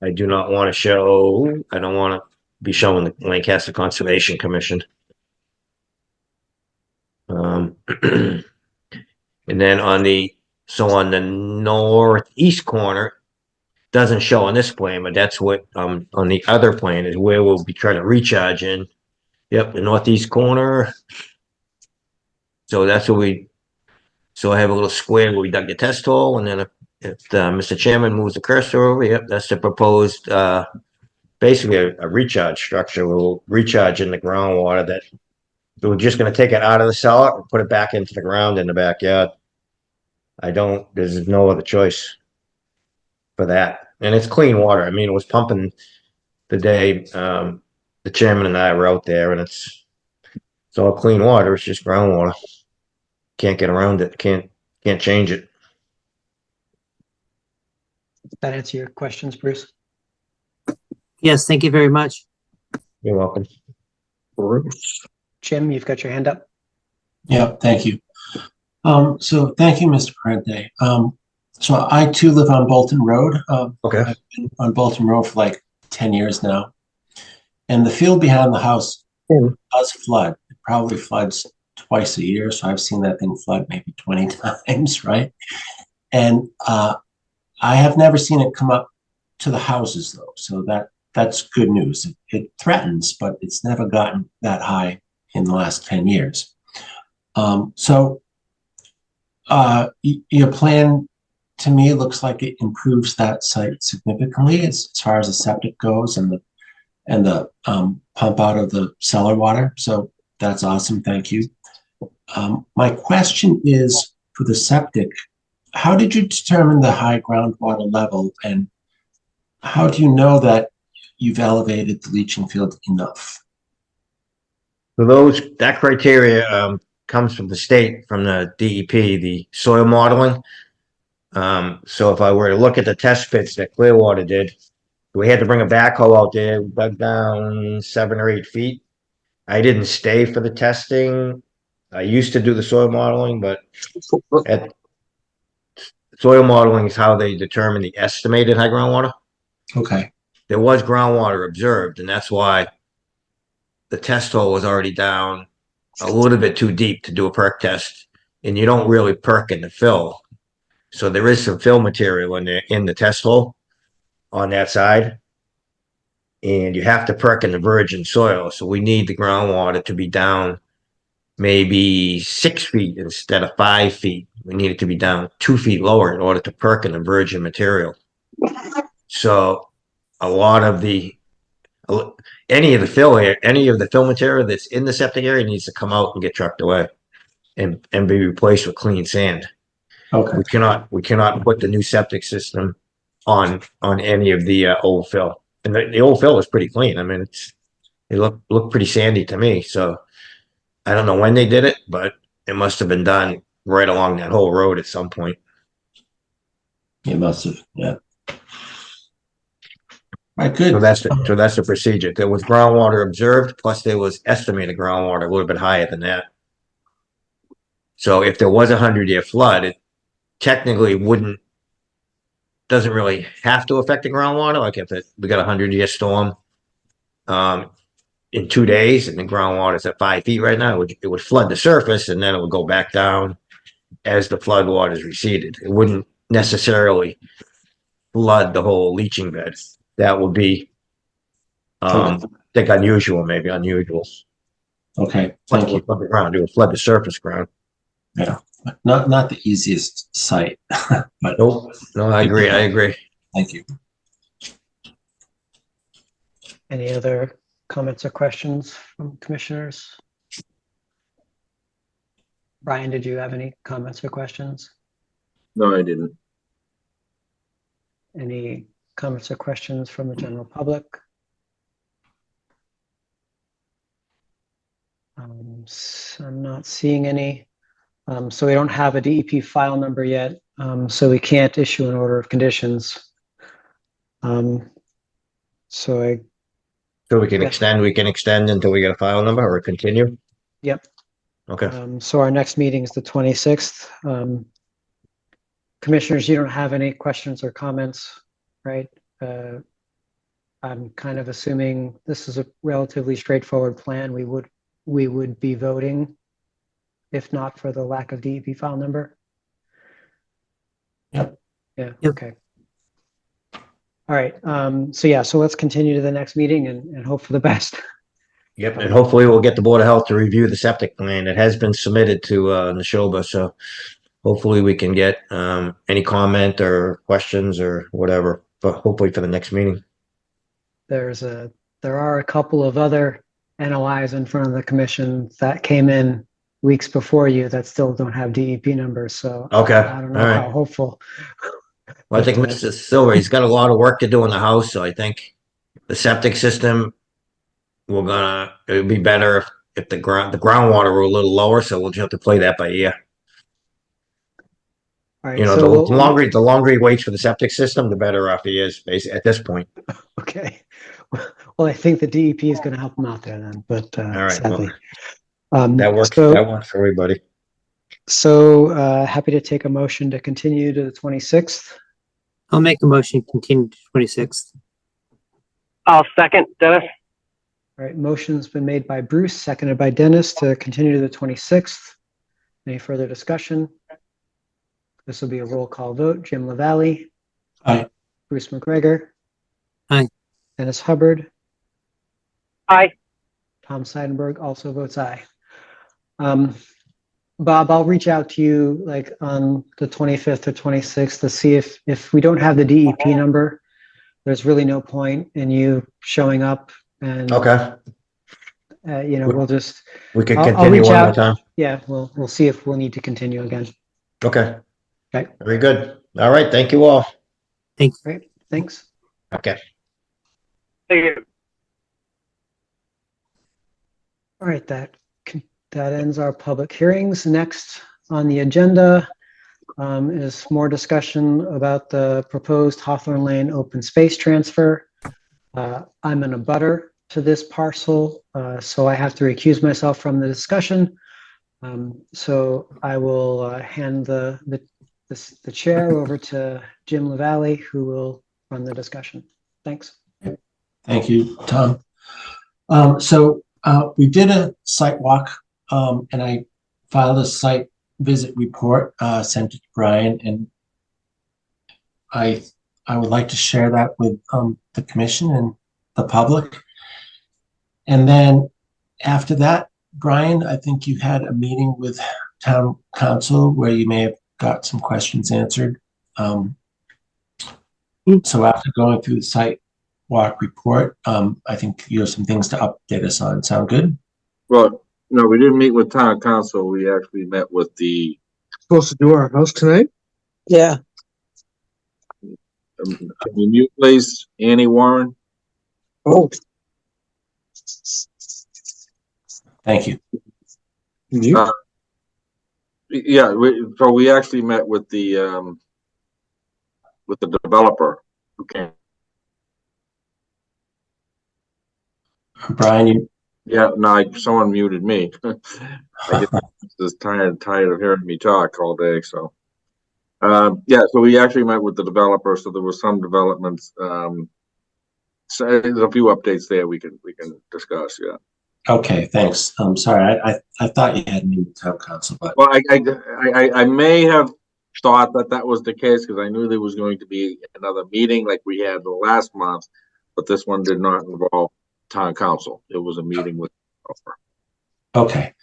I do not want to show. I don't want to be showing the Lancaster Conservation Commission. And then on the northeast corner, doesn't show on this plan, but that's what on the other plan is where we'll be trying to recharge in. Yep, the northeast corner. So that's what so I have a little square where we dug the test hole, and then If Mr. Chairman moves the cursor over, yep, that's the proposed, basically a recharge structure. We'll recharge in the groundwater that we're just going to take it out of the cellar and put it back into the ground in the backyard. There's no other choice for that. And it's clean water. I mean, it was pumping the day the chairman and I were out there, and it's all clean water. It's just groundwater. Can't get around it. Can't change it. Does that answer your questions, Bruce? Yes, thank you very much. You're welcome. Bruce. Jim, you've got your hand up. Yeah, thank you. So thank you, Mr. Parente. So I too live on Bolton Road. Okay. I've been on Bolton Road for like 10 years now. And the field behind the house does flood. It probably floods twice a year. So I've seen that thing flood maybe 20 times, right? And I have never seen it come up to the houses though. So that's good news. It threatens, but it's never gotten that high in the last 10 years. Your plan to me looks like it improves that site significantly as far as the septic goes and the pump out of the cellar water. So that's awesome. Thank you. My question is for the septic, how did you determine the high groundwater level, and how do you know that you've elevated the leaching field enough? So that criteria comes from the state, from the DEP, the soil modeling. So if I were to look at the test pits that Clearwater did, we had to bring a backhoe out there, dug down 7 or 8 feet. I didn't stay for the testing. I used to do the soil modeling, but soil modeling is how they determine the estimated high groundwater. Okay. There was groundwater observed, and that's why the test hole was already down a little bit too deep to do a perk test, and you don't really perk in the fill. So there is some fill material in the test hole on that side, and you have to perk in the virgin soil. So we need the groundwater to be down maybe 6 feet instead of 5 feet. We need it to be down 2 feet lower in order to perk in the virgin material. So a lot of any of the fill material that's in the septic area needs to come out and get trucked away and be replaced with clean sand. Okay. We cannot put the new septic system on any of the old fill. And the old fill is pretty clean. I mean, it looked pretty sandy to me. So I don't know when they did it, but it must have been done right along that whole road at some point. It must have, yeah. Right, good. So that's the procedure. There was groundwater observed, plus there was estimated groundwater a little bit higher than that. So if there was a 100-year flood, it technically doesn't really have to affect the groundwater. Like if we got a 100-year storm in 2 days and the groundwater is at 5 feet right now, it would flood the surface and then it would go back down as the flood waters receded. It wouldn't necessarily flood the whole leaching bed. That would be, I think, unusual. Okay, thank you. Flood the ground. It would flood the surface ground. Yeah, not the easiest site, but No, I agree. Thank you. Any other comments or questions from commissioners? Brian, did you have any comments or questions? No, I didn't. Any comments or questions from the general public? So I'm not seeing any. So we don't have a DEP file number yet, so we can't issue an order of conditions. So we can extend until we get a file number or continue. Yep. Okay. So our next meeting is the 26th. Commissioners, you don't have any questions or comments, right? I'm kind of assuming this is a relatively straightforward plan. We would be voting if not for the lack of DEP file number. Yep. Yeah. Yep. Okay. All right. So let's continue to the next meeting and hope for the best. Yep. And hopefully we'll get the Board of Health to review the septic plan. It has been submitted to Neshoba, so hopefully we can get any comment or questions or whatever, but hopefully for the next meeting. There are a couple of other NOIs in front of the commission that came in weeks before you that still don't have DEP numbers. So Okay, I don't know all right. how hopeful. Well, I think But, Mr. Silver, he's got a lot of work to do in the house, so I think the septic system, it would be better if the groundwater were a little lower, so we'll just have to play that by ear. all right, You know, so the longer he waits for the septic system, the better off he is, basically, at this point. okay. Well, I think the DEP is going to help him out there then, but All right, sadly. That works for everybody. So happy to take a motion to continue to the 26th. I'll make a motion, continue to 26th. I'll second, Dennis. All right, motion's been made by Bruce, seconded by Dennis to continue to the 26th. Any further discussion? This will be a roll call vote. Jim LaValle. Aye. Bruce McGregor. Aye. Dennis Hubbard. Aye. Tom Seidenberg also votes aye. Bob, I'll reach out to you like on the 25th or 26th to see if we don't have the DEP number, there's really no point in you showing up and Okay, we'll just we could I'll continue reach one more out. time. Yeah, we'll see if we'll need to continue again. Okay. Okay. Very good. All right, thank you all. Great, thanks. Okay. Thank you. All right, that ends our public hearings. Next on the agenda is more discussion about the proposed Hawthorne Lane open space transfer. I'm in a butter to this parcel, so I have to recuse myself from the discussion. So I will hand the chair over to Jim LaValle, who will run the discussion. Thanks. Thank you, Tom. So we did a site walk, and I filed a site visit report, sent it to Brian, and I would like to share that with the commission and the public. And then after that, Brian, I think you had a meeting with town council where you may have got some questions answered. So after going through the site walk report, I think you have some things to update us on. Sound good? Well, no, we didn't meet with town council. We actually met with the. Supposed to do our house tonight? Yeah. Can you mute, please, Annie Warren? Oh, Thank you. you? Yeah, so we actually met with the developer who came. Brian, you. Yeah, no, someone muted me. I get just tired of hearing me talk all day. So, yeah, so we actually met with the developer. So there was some developments. So there's a few updates there we can discuss. Yeah. Okay, thanks. I'm sorry. I thought you had me with town council, but Well, I may have thought that was the case because I knew there was going to be another meeting like we had the last month, but this one did not involve town council. It was a meeting with. okay.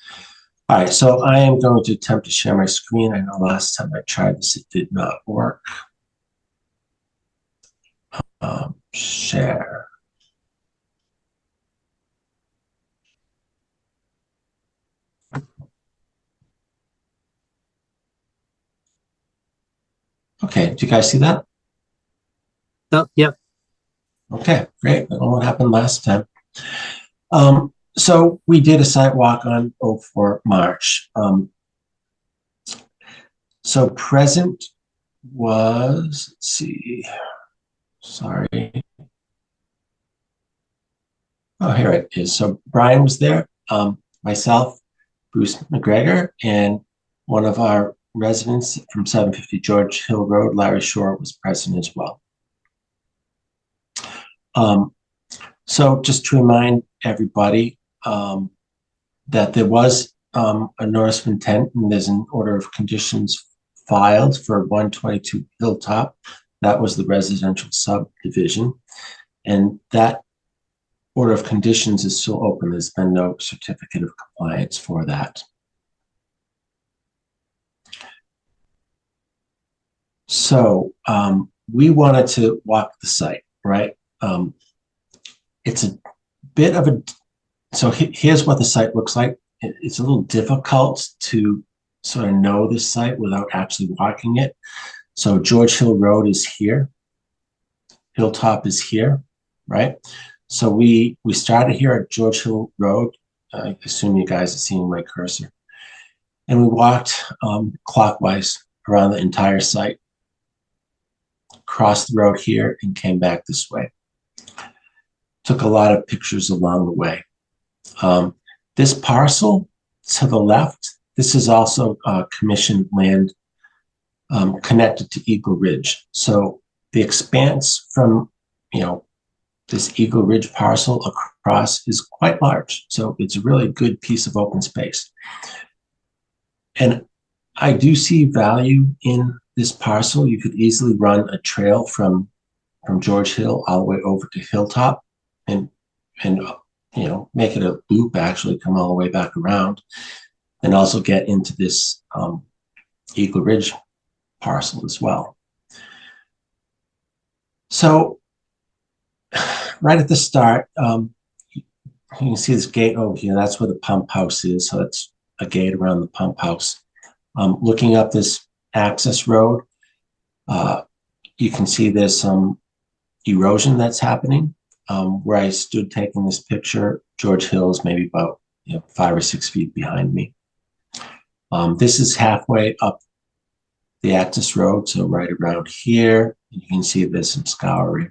All right, so I am going to attempt to share my screen. I know last time I tried this, it did not work. Share. Okay, do you guys see that? Oh, yep. Okay, great. I don't know what happened last time. So we did a site walk on 04 March. So present was, let's see, sorry. Oh, here it is. So Brian was there, myself, Bruce McGregor, and one of our residents from 750 George Hill Road, Larry Shore, was present as well. So just to remind everybody that there was a notice of intent and there's an order of conditions filed for 122 Hilltop. That was the residential subdivision. And that order of conditions is still open. There's been no certificate of compliance for that. So we wanted to walk the site, right? It's a bit of a, so here's what the site looks like. It's a little difficult to sort of know this site without actually walking it. So George Hill Road is here. Hilltop is here, right? So we started here at George Hill Road. I assume you guys are seeing my cursor. And we walked clockwise around the entire site, crossed the road here and came back this way. Took a lot of pictures along the way. This parcel to the left, this is also commissioned land connected to Eagle Ridge. So the expanse from, this Eagle Ridge parcel across is quite large. So it's a really good piece of open space. And I do see value in this parcel. You could easily run a trail from George Hill all the way over to Hilltop and make it a loop, actually come all the way back around, and also get into this Eagle Ridge parcel as well. So right at the start, you can see this gate over here. That's where the pump house is. So that's a gate around the pump house. Looking up this access road, you can see there's some erosion that's happening. Where I stood taking this picture, George Hill is maybe about 5 or 6 feet behind me. This is halfway up the access road, so right around here, you can see there's some scouring.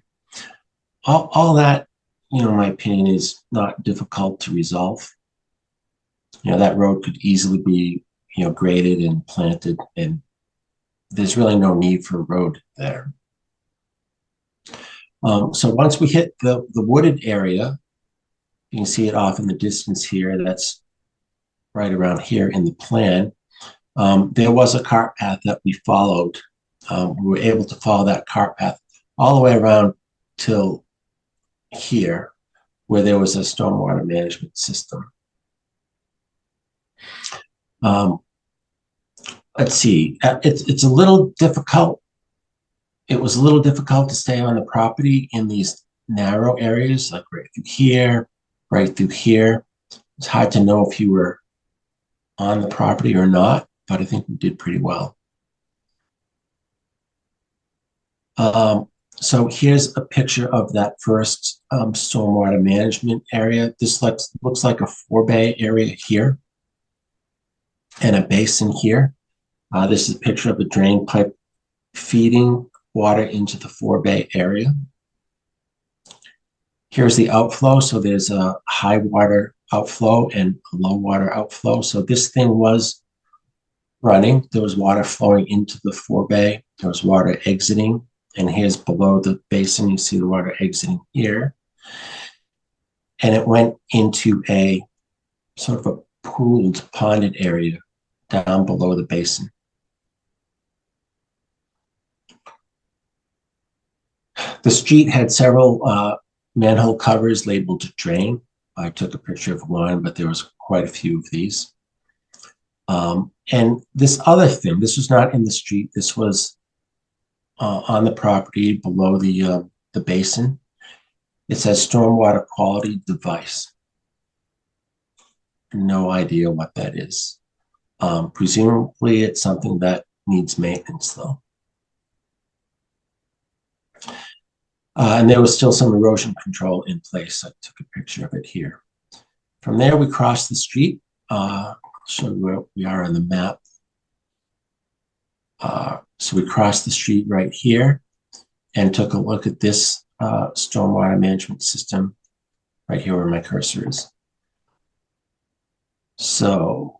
All that, in my opinion, is not difficult to resolve. That road could easily be, graded and planted, and there's really no need for a road there. So once we hit the wooded area, you can see it off in the distance here. That's right around here in the plan. There was a cart path that we followed. We were able to follow that cart path all the way around till here, where there was a stormwater management system. Let's see. It's a little difficult. It was a little difficult to stay on the property in these narrow areas, like right through here, right through here. It's hard to know if you were on the property or not, but I think we did pretty well. So here's a picture of that first stormwater management area. This looks like a 4-bay area here and a basin here. This is a picture of a drain pipe feeding water into the 4-bay area. Here's the outflow. So there's a high water outflow and a low water outflow. So this thing was running. There was water flowing into the 4-bay. There was water exiting. And here's below the basin, you see the water exiting here. And it went into a sort of a pooled, ponded area down below the basin. The street had several manhole covers labeled drain. I took a picture of one, but there was quite a few of these. And this other thing, this was not in the street. This was on the property below the basin. It says stormwater quality device. No idea what that is. Presumably it's something that needs maintenance though. And there was still some erosion control in place. I took a picture of it here. From there, we crossed the street. I'll show you where we are on the map. So we crossed the street right here and took a look at this stormwater management system right here where my cursor is. So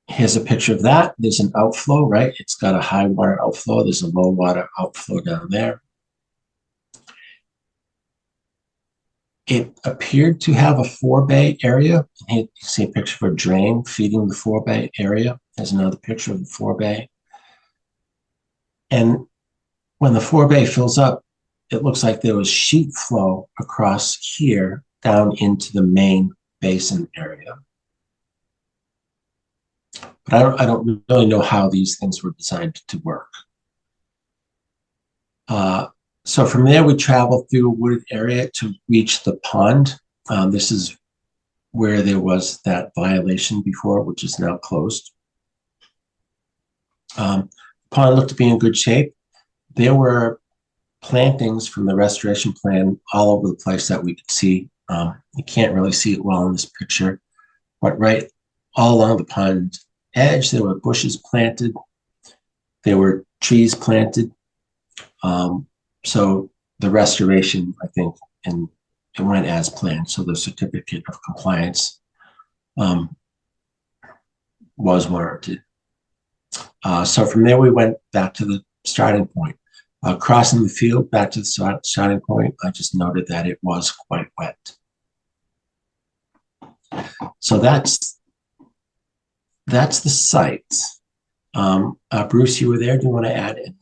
here's a picture of that. There's an outflow, right? It's got a high water outflow. There's a low water outflow down there. It appeared to have a 4-bay area. You see a picture of a drain feeding the 4-bay area. There's another picture of the 4-bay. And when the 4-bay fills up, it looks like there was sheet flow across here down into the main basin area. But I don't really know how these things were designed to work. So from there, we traveled through a wooded area to reach the pond. This is where there was that violation before, which is now closed. Pond looked to be in good shape. There were plantings from the restoration plan all over the place that we could see. You can't really see it well in this picture, but right all along the pond edge, there were bushes planted. There were trees planted. So the restoration, I think, and it went as planned. So the certificate of compliance was warranted. So from there, we went back to the starting point. Crossing the field back to the starting point, I just noted that it was quite wet. So that's the site. Bruce, you were there. Do you want to add anything?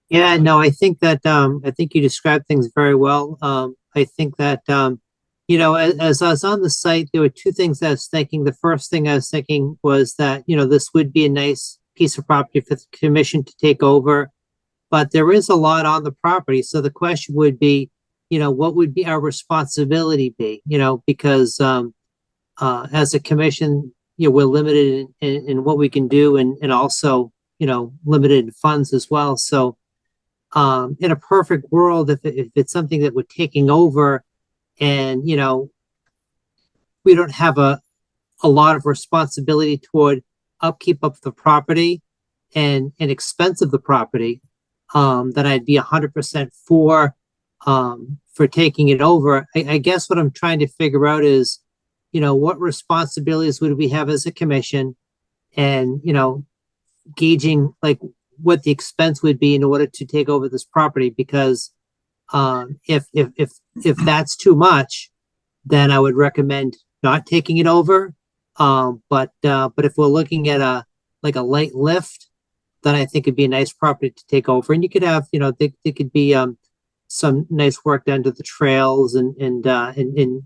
Yeah, no, I think that I think you described things very well. I think that you know, as I was on the site, there were two things I was thinking. The first thing I was thinking was that, you know, this would be a nice piece of property for the commission to take over, but there is a lot on the property. So the question would be, you know, what would be our responsibility be? You know, because as a commission, you know, we're limited in what we can do, and also, you know, limited in funds as well. So in a perfect world, if it's something that we're taking over and, you know, we don't have a lot of responsibility toward upkeep of the property and expense of the property, then I'd be 100% for taking it over. I guess what I'm trying to figure out is, you know, what responsibilities would we have as a commission, and, you know, gauging like what the expense would be in order to take over this property, because if that's too much, then I would recommend not taking it over. But if we're looking at a light lift, then I think it'd be a nice property to take over, and you could have, you know, there could be some nice work done to the trails, and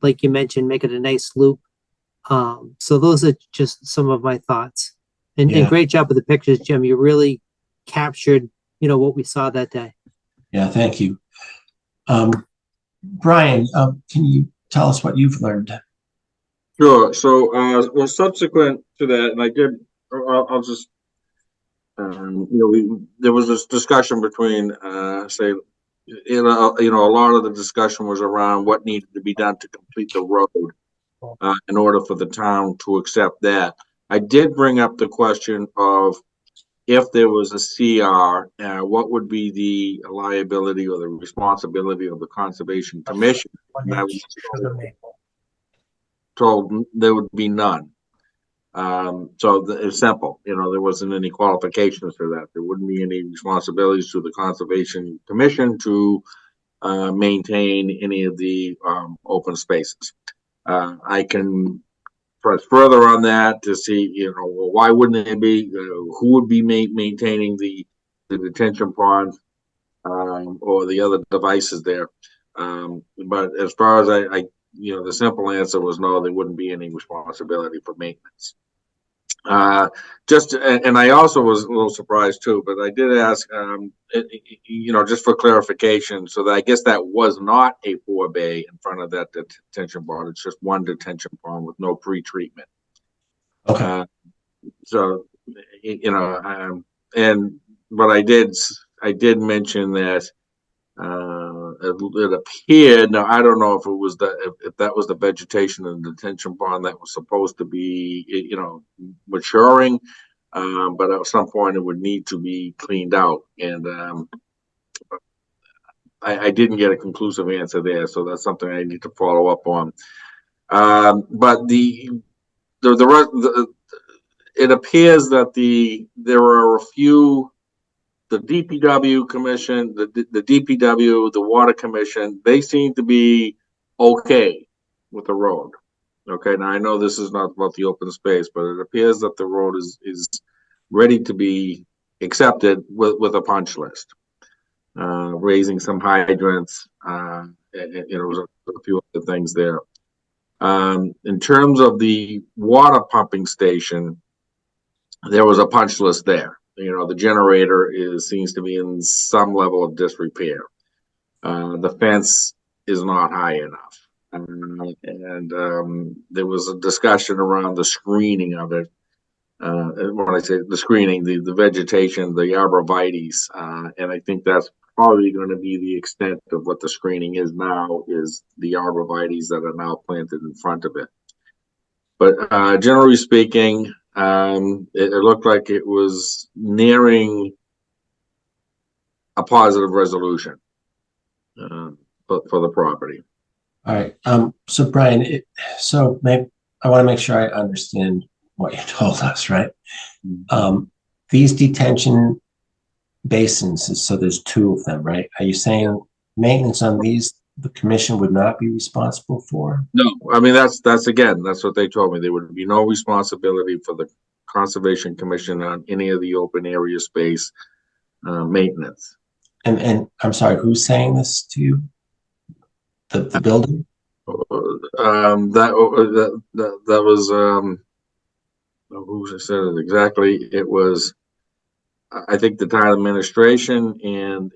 like you mentioned, make it a nice loop. So those are just some of my thoughts. And great job with the pictures, Jim. You really captured, you know, what we saw that day. Yeah, thank you. Brian, can you tell us what you've learned? Sure. So, well, subsequent to that, and I did, I'll just, you know, there was this discussion between, say, you know, a lot of the discussion was around what needed to be done to complete the road, in order for the town to accept that. I did bring up the question of, if there was a CR, what would be the liability or the responsibility of the Conservation Commission? And I was told there would be none. So it's simple. You know, there wasn't any qualifications for that. There wouldn't be any responsibilities to the Conservation Commission to maintain any of the open spaces. I can press further on that to see, you know, well, why wouldn't it be? Who would be maintaining the detention ponds or the other devices there? But as far as I, you know, the simple answer was no, there wouldn't be any responsibility for maintenance. And I also was a little surprised too, but I did ask, you know, just for clarification, so that I guess that was not a 4-bay in front of that detention pond. It's just one detention pond with no pre-treatment. Okay. So, you know, but I did mention that it appeared. Now I don't know if it was if that was the vegetation in the detention pond that was supposed to be, you know, maturing, but at some point it would need to be cleaned out, and I didn't get a conclusive answer there, so that's something I need to follow up on. But it appears that there are a few. The DPW commission, the DPW, the water commission, they seem to be okay with the road. Okay, now I know this is not about the open space, but it appears that the road is ready to be accepted with a punch list. Raising some hydrants, and you know, a few other things there. In terms of the water pumping station, there was a punch list there. The generator seems to be in some level of disrepair. The fence is not high enough. And there was a discussion around the screening of it. When I say the screening, the vegetation, the arborvitaes, and I think that's probably going to be the extent of what the screening is now, is the arborvitaes that are now planted in front of it. But generally speaking, it looked like it was nearing a positive resolution for the property. All right. So Brian, maybe I want to make sure I understand what you told us, right? These detention basins, so there's 2 of them, right? Are you saying maintenance on these, the commission would not be responsible for? No, I mean, that's what they told me. There would be no responsibility for the Conservation Commission on any of the open area space maintenance. And I'm sorry, who's saying this to you? The building? That was who said it exactly? It was, I think, the town administration and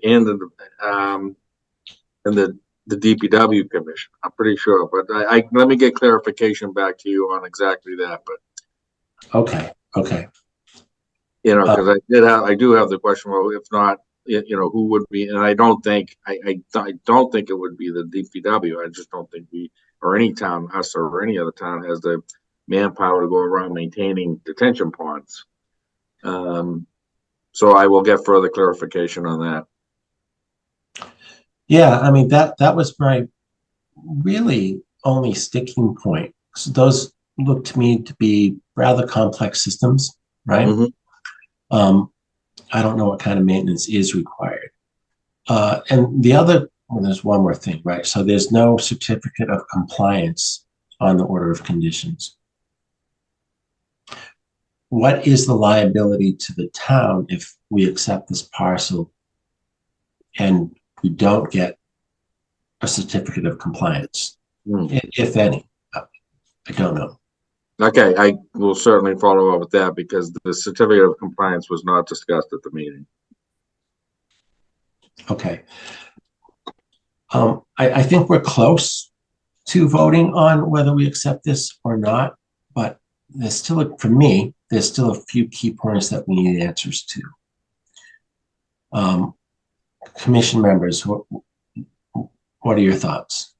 the DPW commission. I'm pretty sure, but I let me get clarification back to you on exactly that. But okay. Because I do have the question. Well, if not, who would be? And I don't think it would be the DPW. I just don't think we, or any town, us or any other town, has the manpower to go around maintaining detention ponds. So I will get further clarification on that. Yeah, I mean, that was my really only sticking point. So those look to me to be rather complex systems, right? Mm-hmm. I don't know what kind of maintenance is required. And there's one more thing, right? So there's no certificate of compliance on the order of conditions. What is the liability to the town if we accept this parcel and we don't get a certificate of compliance, if any? I don't know. Okay, I will certainly follow up with that because the certificate of compliance was not discussed at the meeting. Okay. I think we're close to voting on whether we accept this or not, but there's still, for me, there's still a few key points that we need answers to. Commission members, what are your thoughts?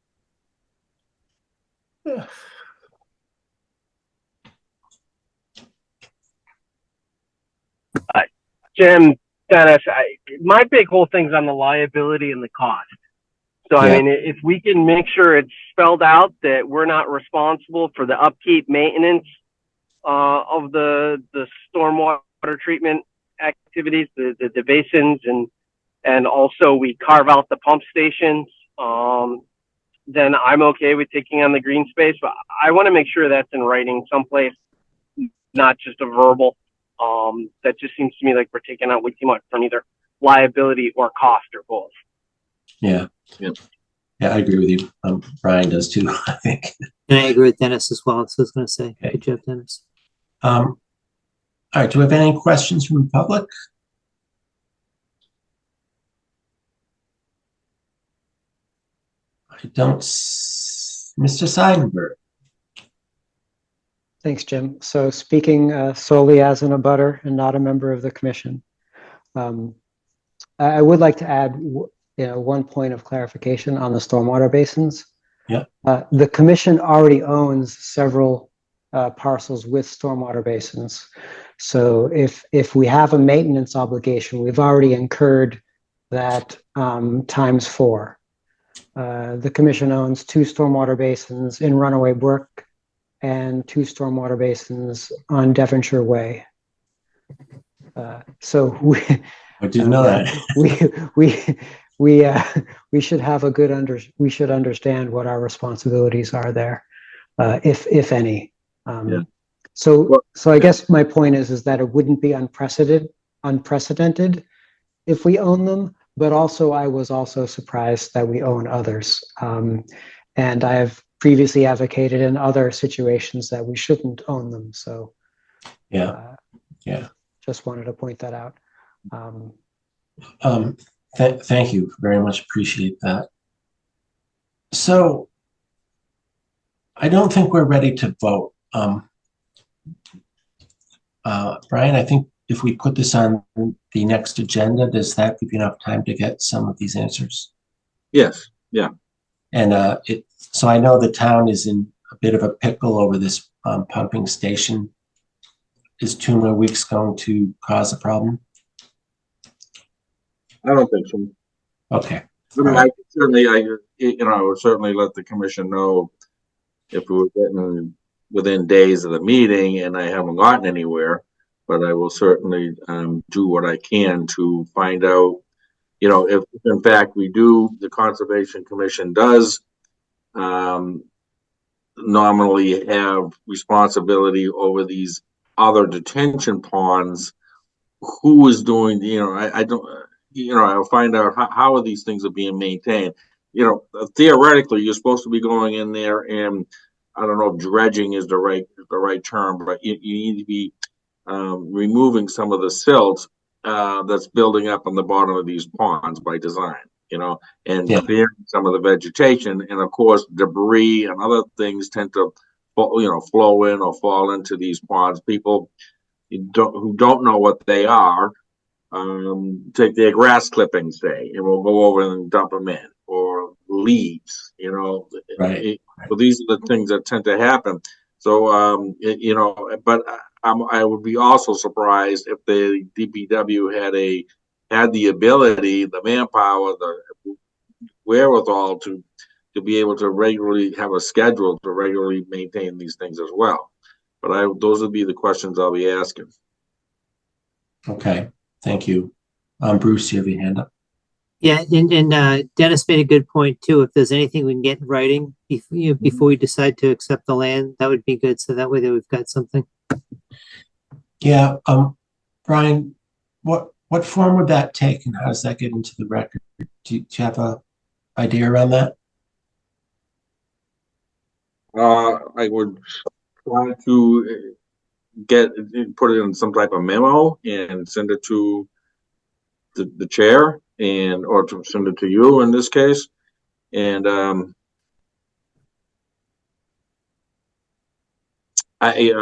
Jim, Dennis, my big whole thing's on the liability and the cost. So, I mean, if we can make sure it's spelled out that we're not responsible for the upkeep, maintenance of the stormwater treatment activities, the basins, and also we carve out the pump stations, then I'm okay with taking on the green space. But I want to make sure that's in writing someplace, not just a verbal. That just seems to me like we're taking out way too much from either liability or cost or both. Yeah, I agree with you. Brian does too, I think. And I agree with Dennis as well. So I was going to say, Okay. Good job, Dennis. All right, do we have any questions from the public? I don't. Mr. Seidenberg. Thanks, Jim. So speaking solely as an abutter and not a member of the commission, I would like to add one point of clarification on the stormwater basins. Yeah. The commission already owns several parcels with stormwater basins. So if we have a maintenance obligation, we've already incurred that times 4. The commission owns 2 stormwater basins in Runaway Brook and 2 stormwater basins on Devonshire Way. So I didn't know that. we should have a good we should understand what our responsibilities are there, if any. So I guess my point is that it wouldn't be unprecedented if we own them, but also I was also surprised that we own others. And previously advocated in other situations that we shouldn't own them. So Yeah, yeah. just wanted to point that out. Thank you very much. Appreciate that. So I don't think we're ready to vote. Brian, I think if we put this on the next agenda, does that give you enough time to get some of these answers? Yes, yeah. And so I know the town is in a bit of a pickle over this pumping station. Is 2 more weeks going to cause a problem? I don't think so. Okay. I mean, Right. I would certainly let the commission know if we were getting within days of the meeting and I haven't gotten anywhere, but I will certainly do what I can to find out, if in fact the Conservation Commission does nominally have responsibility over these other detention ponds, who is doing, I don't, I'll find out how are these things are being maintained. Theoretically, you're supposed to be going in there and I don't know if dredging is the right term, but you need to be removing some of the silt that's building up on the bottom of these ponds by design, and clearing some of the vegetation. And of course, debris and other things tend to, flow in or fall into these ponds. People who don't know what they are, take their grass clippings, say, and we'll go over and dump them in, or leaves, Right. So these are the things that tend to happen. So, but I would be also surprised if the DPW had the ability, the manpower, the wherewithal to be able to regularly have a schedule to regularly maintain these things as well. But those would be the questions I'll be asking. Okay. Thank you. Bruce, you have your hand up. Yeah, and Dennis made a good point too. If there's anything we can get in writing before we decide to accept the land, that would be good. So that way that we've got something. Yeah. Brian, what form would that take, and how does that get into the record? Do you have a idea around that? I would try to put it in some type of memo and send it to the chair or to send it to you in this case. And I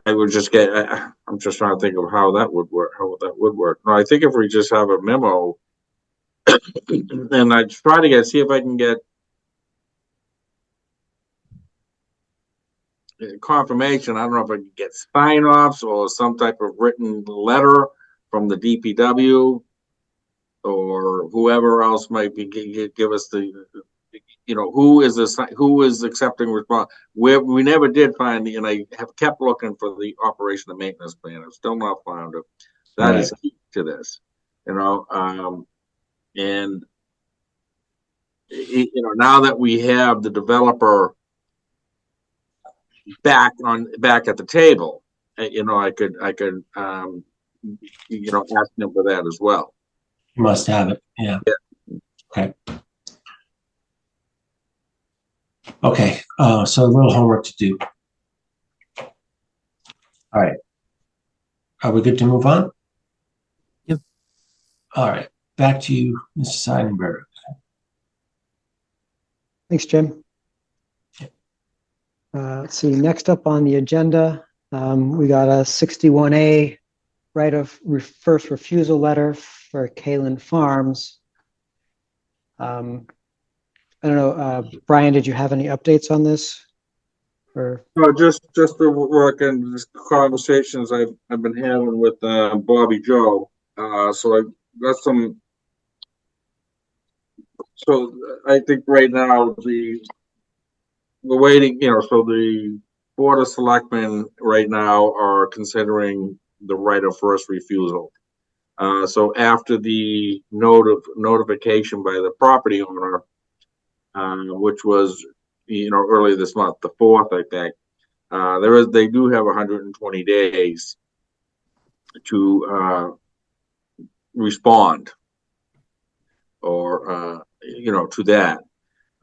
would just I'm just trying to think of how that would work. No, I think if we just have a memo and I try to see if I can get confirmation. I don't know if I can get sign-offs or some type of written letter from the DPW or whoever else might be give us the, who is accepting response. We never did find and I have kept looking for the operation and maintenance plan. I've still not found it. That is key to this, and now that we have the developer back at the table, I could ask them for that as well. You must have it. Yeah. Okay. Okay. So a little homework to do. All right. Are we good to move on? Yep. All right. Back to you, Mr. Seidenberg. Thanks, Jim. Let's see, next up on the agenda, we got a 61A right of first refusal letter for Kalen Farms. I don't know, Brian, did you have any updates on this? Or No, just the work and just conversations I've been having with Bobby Joe. So I got some. So I think right now we're waiting. So the Board of Selectmen right now are considering the right of first refusal. So after the notification by the property owner, which was earlier this month, the 4th, I think, they do have 120 days to respond or to that.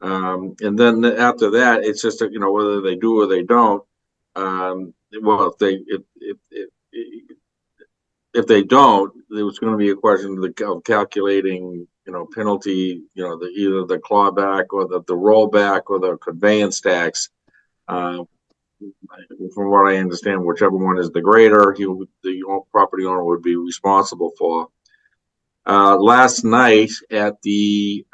And then after that, it's just, whether they do or they don't. Well, if they don't, there was going to be a question of calculating, penalty, either the clawback or the rollback or the conveyance tax. From what I understand, whichever one is the greater, the property owner would be responsible for. Last night at the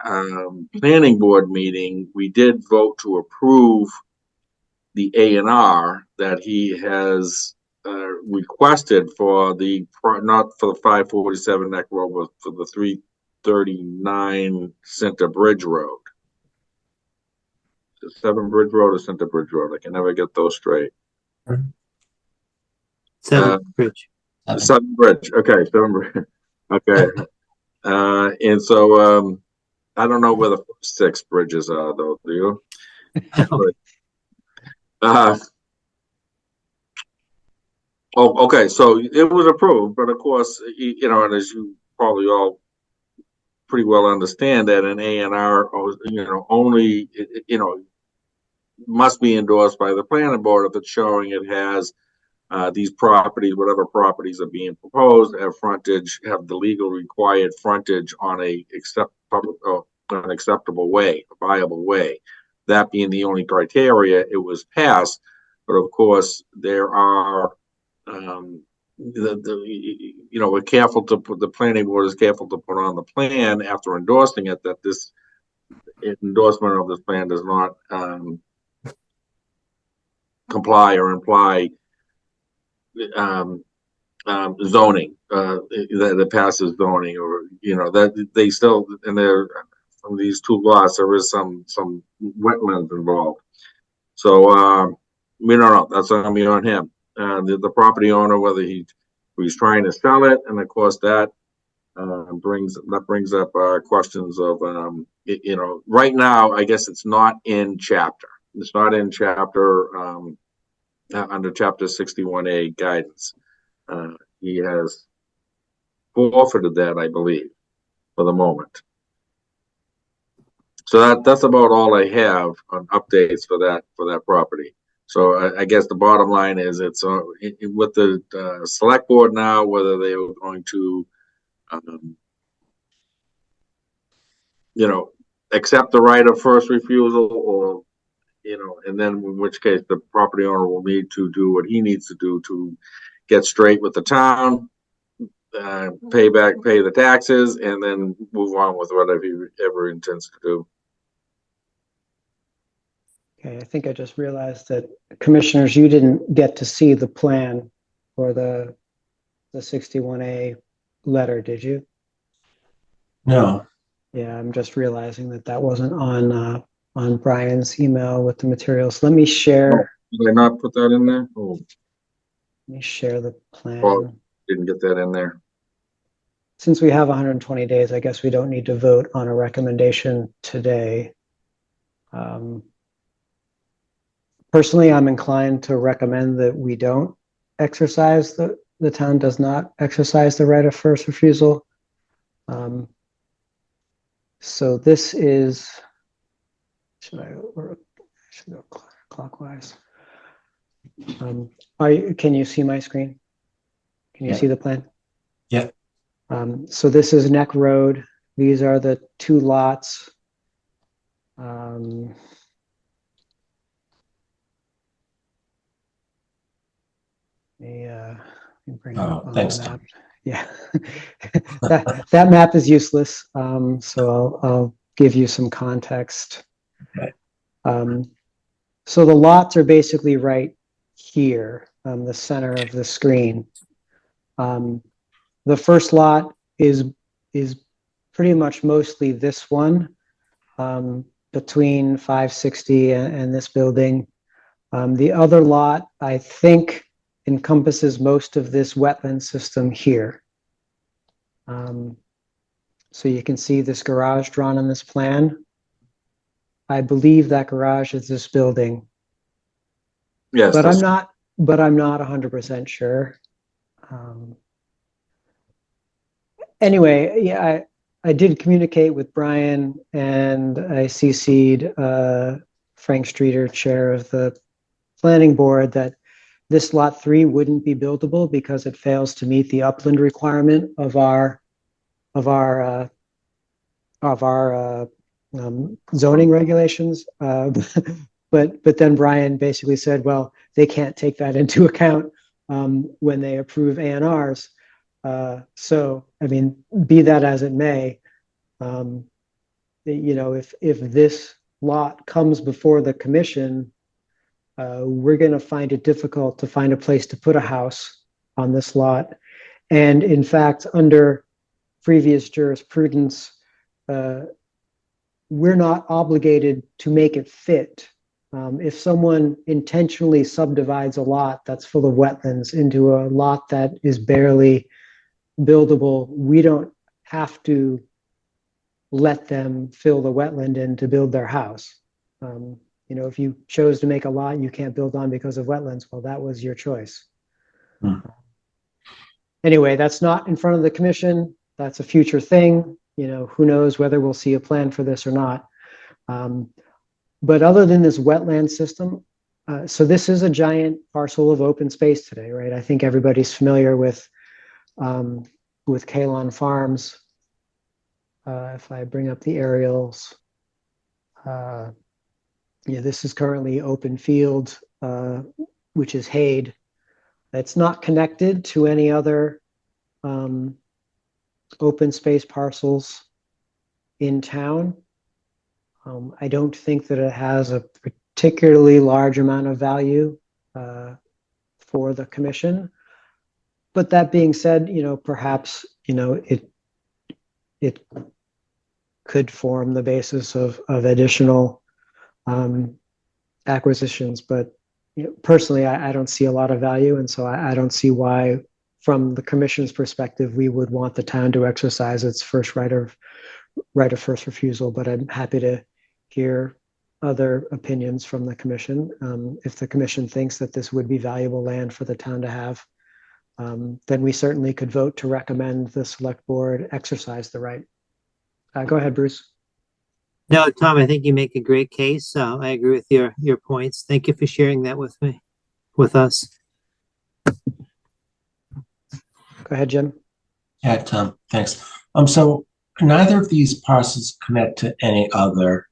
planning board meeting, we did vote to approve the A&R that he has requested for not for the 547 Neck Road, but for the 339 Center Bridge Road. Is it 7 Bridge Road or Center Bridge Road? I can never get those straight. Bridge. 7 Bridge. Okay, 7 Bridge. Okay. And so I don't know where the first 6 bridges are, though. Do you? Oh, okay. So it was approved, but of course, and as you probably all pretty well understand, that an A&R, only, must be endorsed by the planning board if it's showing it has these properties, whatever properties are being proposed, have frontage, have the legal required frontage on an acceptable way, a viable way. That being the only criteria, it was passed. But of course, there are, we're careful to put, the planning board is careful to put on the plan after endorsing it that this endorsement of this plan does not comply or imply zoning that passes zoning, or that they still, and there from these 2 lots there is some wetlands involved. So we don't know. That's going to be on him, the property owner, whether he's trying to sell it, and of course that brings up questions of right now I guess it's not in chapter. It's not in chapter under chapter 61A guidance. He has forfeited that, I believe, for the moment. So that's about all I have on updates for that property. So I guess the bottom line is it's with the select board now, whether they are going to accept the right of first refusal, or and then in which case the property owner will need to do what he needs to do to get straight with the town, pay the taxes, and then move on with whatever he ever intends to do. Okay, I think I just realized that, commissioners, you didn't get to see the plan for the 61A letter, did you? No. Yeah, I'm just realizing that wasn't on Brian's email with the materials. Let me share. Did I not put that in there? Oh. Let me share the plan. Well, didn't get that in there. Since we have 120 days, I guess we don't need to vote on a recommendation today. Personally, I'm inclined to recommend that we don't exercise the town does not exercise the right of first refusal. So this is, should go clockwise. Can you see my screen? Can you see the plan? Yeah. So this is Neck Road. These are the 2 lots. Bring up on thanks, the map. Tom. Yeah, that map is useless. So I'll give you some context. Okay. So the lots are basically right here, the center of the screen. The first lot is pretty much mostly this one, between 560 and this building. The other lot, I think, encompasses most of this wetland system here. So you can see this garage drawn on this plan. I believe that garage is this building. Yes, but I'm not 100% sure. Anyway, yeah, I did communicate with Brian and I CC'd Frank Streeter, chair of the planning board, that this lot 3 wouldn't be buildable because it fails to meet the upland requirement of our zoning regulations. But then Brian basically said, well, they can't take that into account when they approve A&Rs. So, I mean, be that as it may, if this lot comes before the commission, we're going to find it difficult to find a place to put a house on this lot. And in fact, under previous jurisprudence, we're not obligated to make it fit. If someone intentionally subdivides a lot that's full of wetlands into a lot that is barely buildable, we don't have to let them fill the wetland in to build their house. If you chose to make a lot you can't build on because of wetlands, well, that was your choice. Anyway, that's not in front of the commission. That's a future thing. Who knows whether we'll see a plan for this or not. But other than this wetland system, so this is a giant parcel of open space today, right? I think everybody's familiar with Kalon Farms. If I bring up the aerials, this is currently open field, which is hayed. It's not connected to any other open space parcels in town. I don't think that it has a particularly large amount of value for the commission. But that being said, perhaps, it could form the basis of additional acquisitions. But personally, I don't see a lot of value. And so I don't see why, from the commission's perspective, we would want the town to exercise its first right of first refusal. But I'm happy to hear other opinions from the commission. If the commission thinks that this would be valuable land for the town to have, then we certainly could vote to recommend the select board exercise the right. Go ahead, Bruce. No, Tom, I think you make a great case. I agree with your points. Thank you for sharing that with us. Go ahead, Jim. Yeah, Tom, thanks. So neither of these parcels connect to any other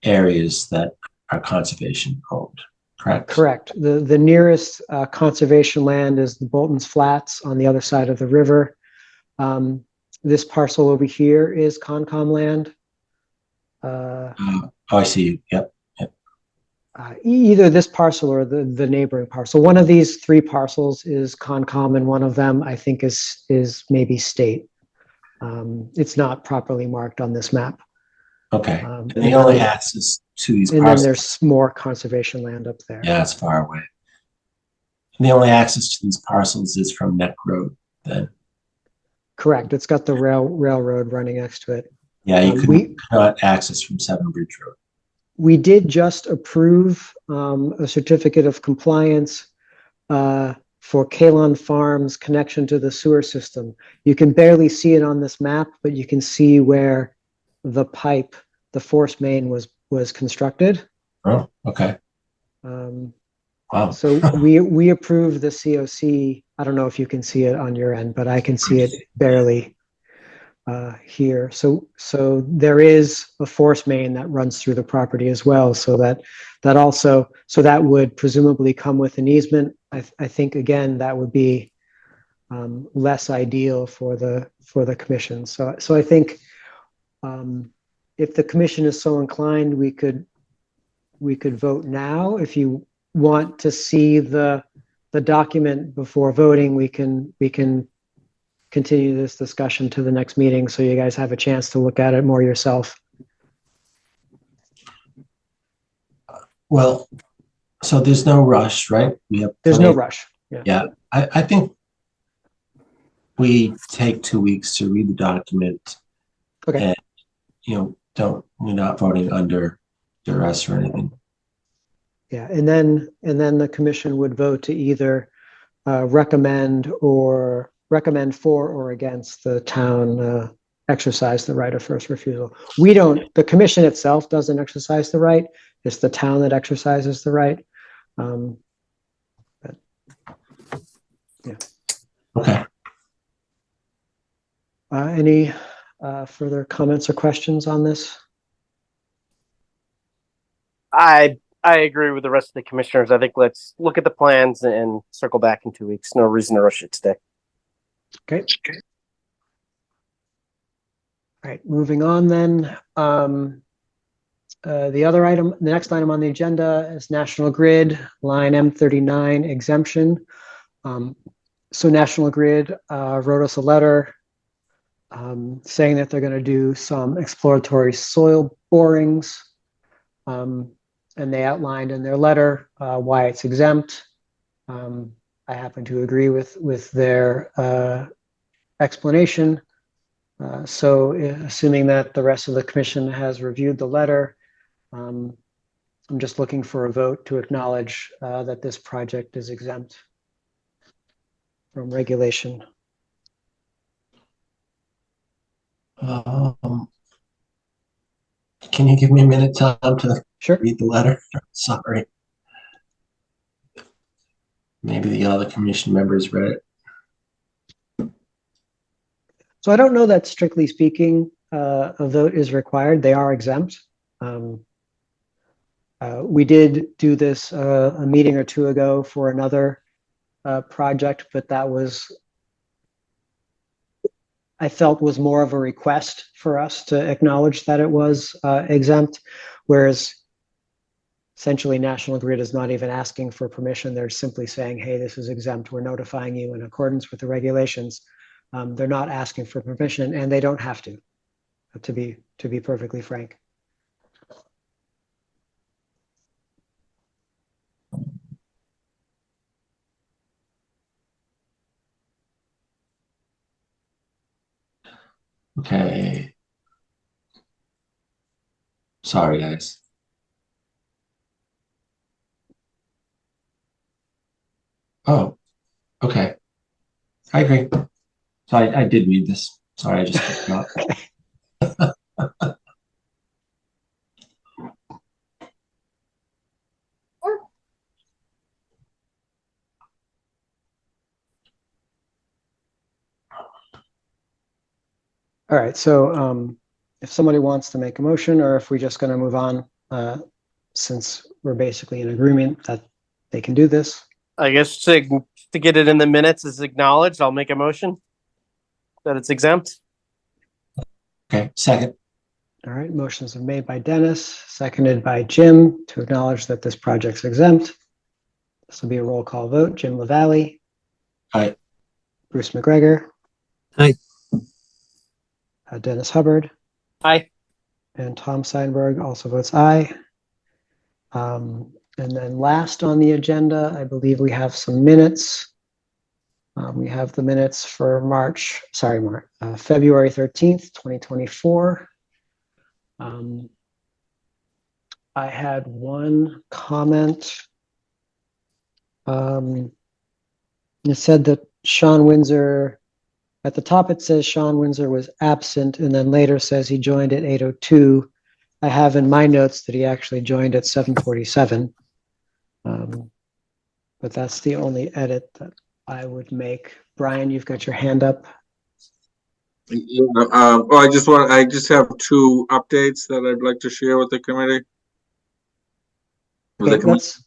areas that are conservation owned, correct? Correct. The nearest conservation land is the Bolton's Flats on the other side of the river. This parcel over here is Concom land. I see. Yep. Either this parcel or the neighboring parcel. One of these 3 parcels is Concom, and one of them I think is maybe state. It's not properly marked on this map. Okay. And the only access to these and parcels. then there's more conservation land up there. Yeah, it's far away. And the only access to these parcels is from Neck Road then. Correct. It's got the railroad running next to it. Yeah, you cannot access from Seven Bridge Road. We did just approve a certificate of compliance for Kalon Farms connection to the sewer system. You can barely see it on this map, but you can see where the pipe, the force main was constructed. Oh, okay. Wow. So we approved the COC. I don't know if you can see it on your end, but I can see it barely here. So there is a force main that runs through the property as well. So that would presumably come with an easement. I think again that would be less ideal for the commission. So I think if the commission is so inclined, we could vote now. If you want to see the document before voting, we can continue this discussion to the next meeting so you guys have a chance to look at it more yourself. Well, so there's no rush, right? There's no rush. Yeah. I think we take 2 weeks to read the document. Okay. And we're not voting under duress or anything. Yeah, and then the commission would vote to either recommend for or against the town exercise the right of first refusal. We don't, the commission itself doesn't exercise the right. It's the town that exercises the right. Okay. Any further comments or questions on this? I agree with the rest of the commissioners. I think let's look at the plans and circle back in 2 weeks. No reason to rush it today. Okay. All right, moving on then. The next item on the agenda is National Grid, line M39 exemption. So National Grid wrote us a letter saying that they're going to do some exploratory soil borings. And they outlined in their letter why it's exempt. I happen to agree with their explanation. So assuming that the rest of the commission has reviewed the letter, I'm just looking for a vote to acknowledge that this project is exempt from regulation. Can you give me a minute, Tom, to Sure. read the letter? Sorry. Maybe the other commission members read it. So I don't know that strictly speaking, a vote is required. They are exempt. We did do this a meeting or two ago for another project, but that was, I felt, was more of a request for us to acknowledge that it was exempt, whereas essentially National Grid is not even asking for permission. They're simply saying, hey, this is exempt. We're notifying you in accordance with the regulations. They're not asking for permission, and they don't have to be perfectly frank. Okay. Sorry, guys. Oh, okay. I agree. So I did read this. Sorry, I just picked it up. All right, so if somebody wants to make a motion, or if we're just going to move on, since we're basically in agreement that they can do this. I guess to get it in the minutes is acknowledged. I'll make a motion that it's exempt. Okay, second. All right, motions are made by Dennis, seconded by Jim to acknowledge that this project's exempt. This will be a roll call vote. Jim LaValle. Aye. Bruce McGregor. Aye. Dennis Hubbard. Aye. And Tom Seidenberg also votes aye. And then last on the agenda, I believe we have some minutes. We have the minutes for February 13th, 2024. I had one comment. It said that Sean Windsor, at the top it says Sean Windsor was absent, and then later says he joined at 8:02. I have in my notes that he actually joined at 7:47. But that's the only edit that I would make. Brian, you've got your hand up. Well, I just have two updates that I'd like to share with the committee. Okay, let's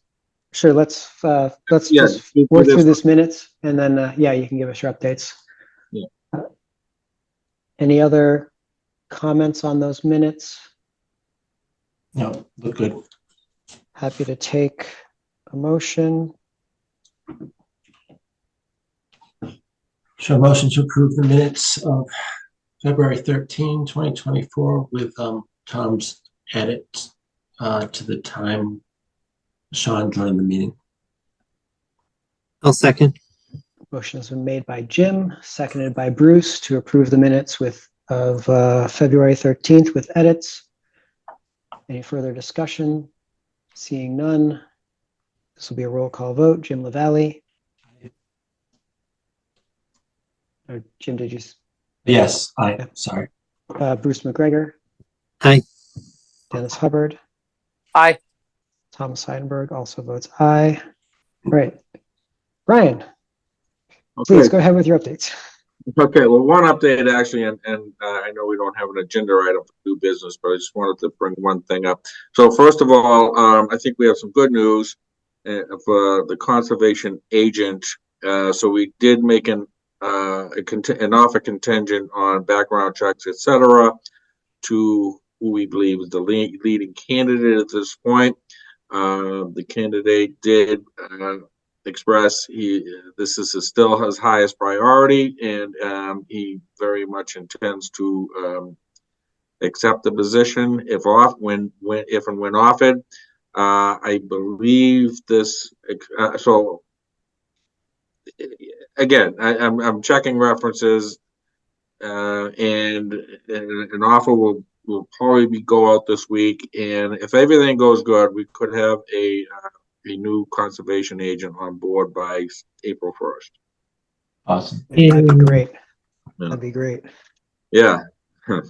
Yeah, just work through this minutes, and then yeah, you can give us your updates. Yeah. Any other comments on those minutes? No, look good. Happy to take a motion. So motion to approve the minutes of February 13, 2024 with Tom's edit to the time Sean joined the meeting. I'll second. Motion has been made by Jim, seconded by Bruce to approve the minutes of February 13th with edits. Any further discussion? Seeing none, this will be a roll call vote. Jim LaValle. Or Jim, did you? Yes, sorry. Bruce McGregor, Aye. Dennis Hubbard, Aye. Thomas Seidenberg also votes aye. Right. Brian, please Okay. go ahead with your updates. Okay, well, one update actually, and I know we don't have an agenda item for new business, but I just wanted to bring one thing up. So first of all, I think we have some good news for the conservation agent. So we did make an offer contingent on background checks, etc., to who we believe is the leading candidate at this point. The candidate did express this is still his highest priority, and he very much intends to accept the position if and when offered. I believe this. So again, I'm checking references, and an offer will probably go out this week. And if everything goes good, we could have a new conservation agent on board by April 1st. Awesome. That'd be great. Yeah. That'd be great. Yeah.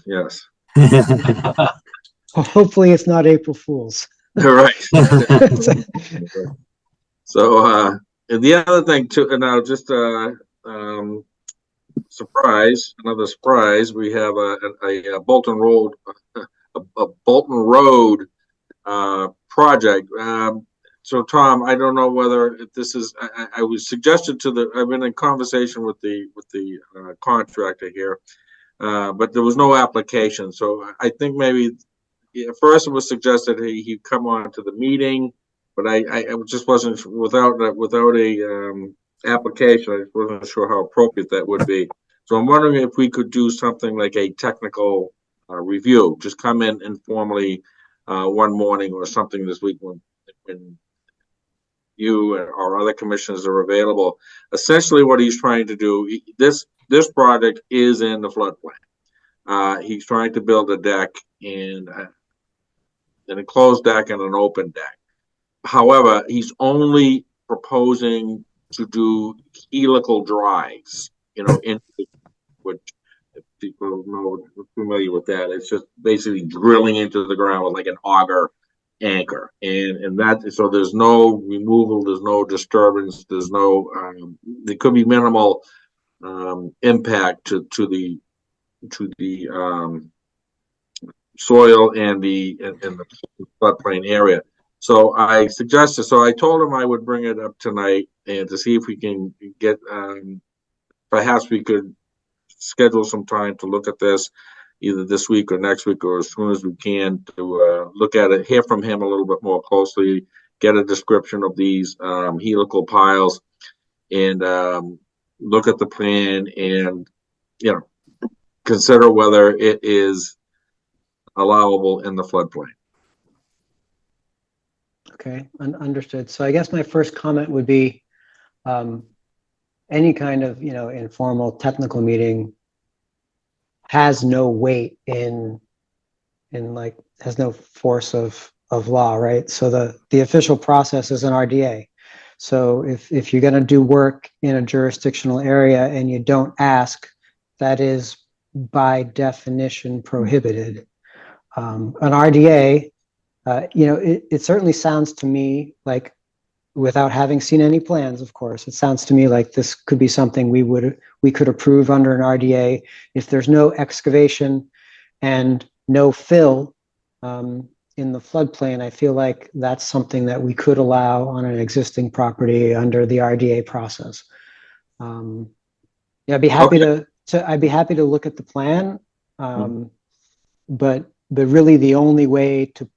Yes. Well, hopefully it's not April Fool's. Right. So and the other thing too, and now just another surprise. We have a Bolton Road, a Bolton Road project. So Tom, I don't know whether if this is. I was suggested to I've been in conversation with the contractor here, but there was no application. So I think maybe first it was suggested he come on to the meeting, but I just wasn't without a application. I just wasn't sure how appropriate that would be. So I'm wondering if we could do something like a technical review. Just come in informally one morning or something this week when you or other commissioners are available. Essentially, what he's trying to do, this project is in the floodplain. He's trying to build a deck and an enclosed deck and an open deck. However, he's only proposing to do helical drives, into which if people know familiar with that, it's just basically drilling into the ground with like an auger anchor, and that so there's no removal, there's no disturbance, there's no there could be minimal impact to the soil and the floodplain area. So I suggested, so I told him I would bring it up tonight and to see if we can get, perhaps we could schedule some time to look at this either this week or next week or as soon as we can to look at it, hear from him a little bit more closely, get a description of these helical piles and look at the plan and, consider whether it is allowable in the floodplain. Okay, understood. So I guess my first comment would be any kind of, informal technical meeting has no weight has no force of law, right? So the official process is an RDA. So if you're going to do work in a jurisdictional area and you don't ask, that is by definition prohibited. An RDA, it certainly sounds to me like, without having seen any plans, of course, it sounds to me like this could be something we could approve under an RDA. If there's no excavation and no fill in the floodplain, I feel like that's something that we could allow on an existing property under the RDA process. I'd be happy to look at the plan, but really the only way to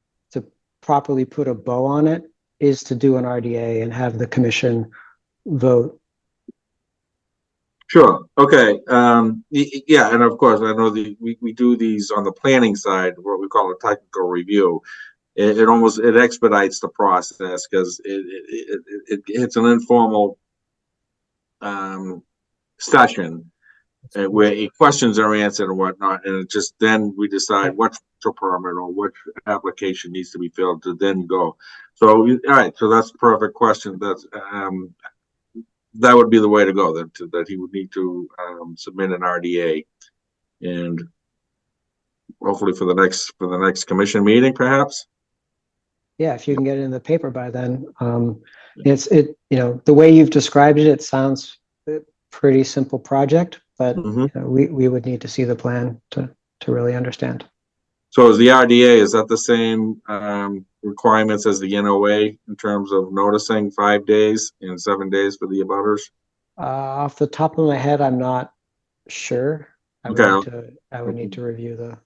properly put a bow on it is to do an RDA and have the commission vote. Sure. Okay. Yeah, and of course, I know we do these on the planning side, what we call a technical review. It expedites the process because it's an informal session where questions are answered and whatnot, and it just then we decide what permit or which application needs to be filled to then go. So all right, so that's a perfect question. That's that would be the way to go. That he would need to submit an RDA, and hopefully for the next commission meeting, perhaps. Yeah, if you can get it in the paper by then. The way you've described it, it sounds a pretty simple project, but Mhm. we would need to see the plan to really understand. So is the RDA, is that the same requirements as the NOA in terms of noticing 5 days and 7 days for the abutters? Off the top of my head, I'm not sure. Okay. I would need to review the.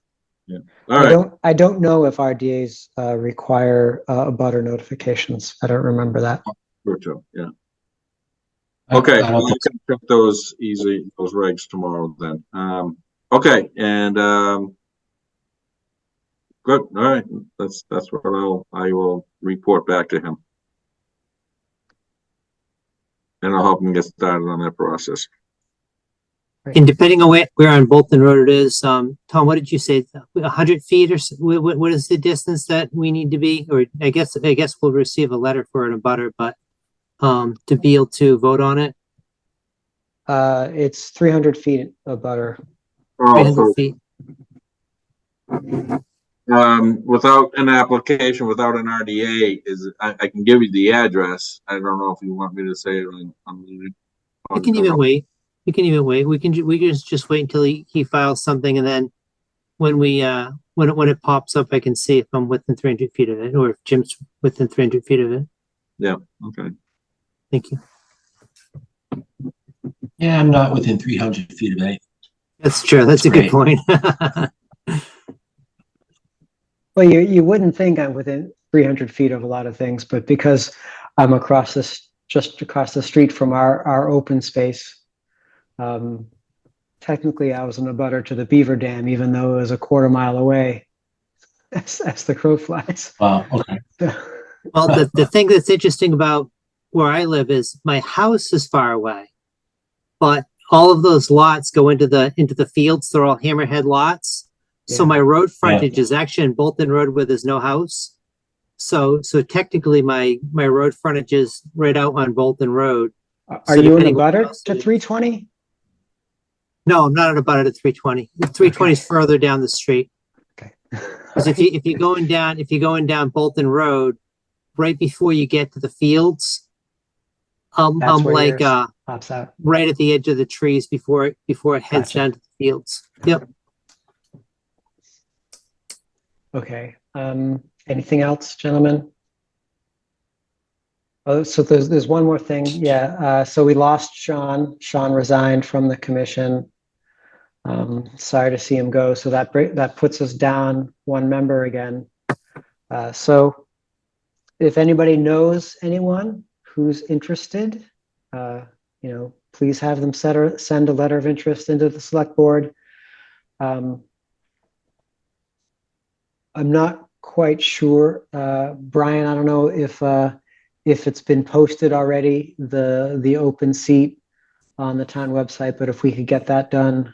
Yeah. All right. I don't know if RDAs require abutter notifications. I don't remember that. Good job. Yeah. I- Okay. I don't Well, you think so. can check those regs tomorrow then. Okay. And good. All right. That's what I will report back to him. And I'll help him get started on that process. And depending on where on Bolton Road it is, Tom, what did you say? 100 feet or what is the distance that we need to be? Or I guess we'll receive a letter for an abutter, but to be able to vote on it, It's 300 feet of butter. Oh, 300 so feet. without an application, without an RDA, I can give you the address. I don't know if you want me to say it on We can even wait. We can even wait. We can just wait until he files something, and then when when it pops up, I can see if I'm within 300 feet of it, or if Jim's within 300 feet of it. Yeah. Okay. Thank you. Yeah, I'm not within 300 feet of anything. That's true. That's a good point. Well, you wouldn't think I'm within 300 feet of a lot of things, but because I'm just across the street from our open space, technically I was in a butter to the beaver dam, even though it was a quarter mile away as the crow flies. Wow. Okay. Well, the thing that's interesting about where I live is my house is far away, but all of those lots go into the fields. They're all hammerhead lots. So Yeah. my road frontage is actually in Bolton Road where there's no house. So technically my road frontage is right out on Bolton Road. Are So you in a depending what butter house to it is- 320? No, I'm not at about it at 320. 320 is further down the street. Okay. Because if you're going down Bolton Road, right before you get to the fields, I'm That's where like yours pops out. right at the edge of the trees before it heads Gotcha. down to the fields. Yep. Okay. Anything else, gentlemen? Oh, so there's one more thing. Yeah. So we lost Sean. Sean resigned from the commission. Sorry to see him go. So that puts us down one member again. So if anybody knows anyone who's interested, please have them send a letter of interest into the select board. I'm not quite sure, Brian. I don't know if it's been posted already, the open seat on the town website, but if we could get that done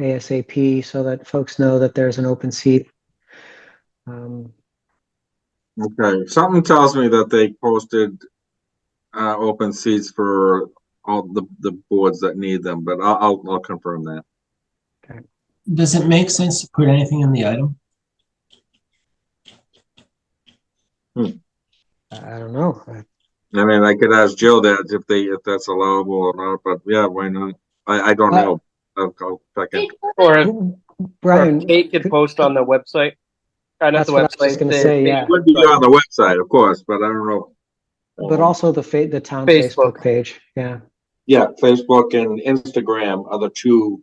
ASAP so that folks know that there's an open seat. Okay. Something tells me that they posted open seats for all the boards that need them, but I'll confirm that. Does it make sense to put anything in the item? I don't know. I mean, I could ask Jill that if that's allowable or not, but yeah, why not? I don't know. I'll check it. Or Brian, Kate could post on the website. Not that's the what I was website. just going to say. Yeah, It would be on the website, of course, but I don't know. but also the town Facebook. Facebook page. Yeah. Yeah, Facebook and Instagram are the two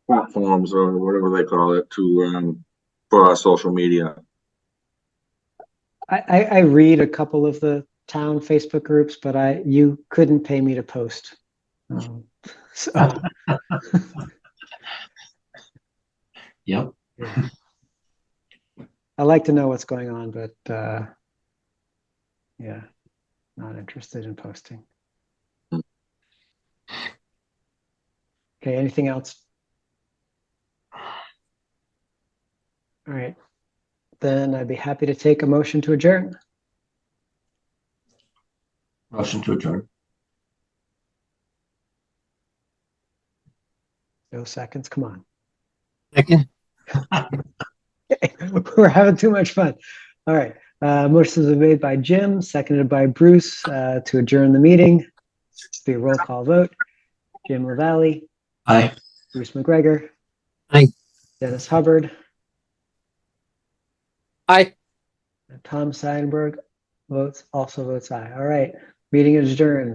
platforms or whatever they call it for our social media. I read a couple of the town Facebook groups, but you couldn't pay me to post. So Yep. yeah. I like to know what's going on, but yeah, not interested in posting. Okay, anything else? All right. Then I'd be happy to take a motion to adjourn. Motion to adjourn. No seconds, come on. Second. We're having too much fun. All right. Motions are made by Jim, seconded by Bruce, to adjourn the meeting. Be a roll call vote. Jim LaValle, Aye. Bruce McGregor. Aye. Dennis Hubbard, Aye. Tom Seidenberg also votes aye. All right. Meeting is adjourned.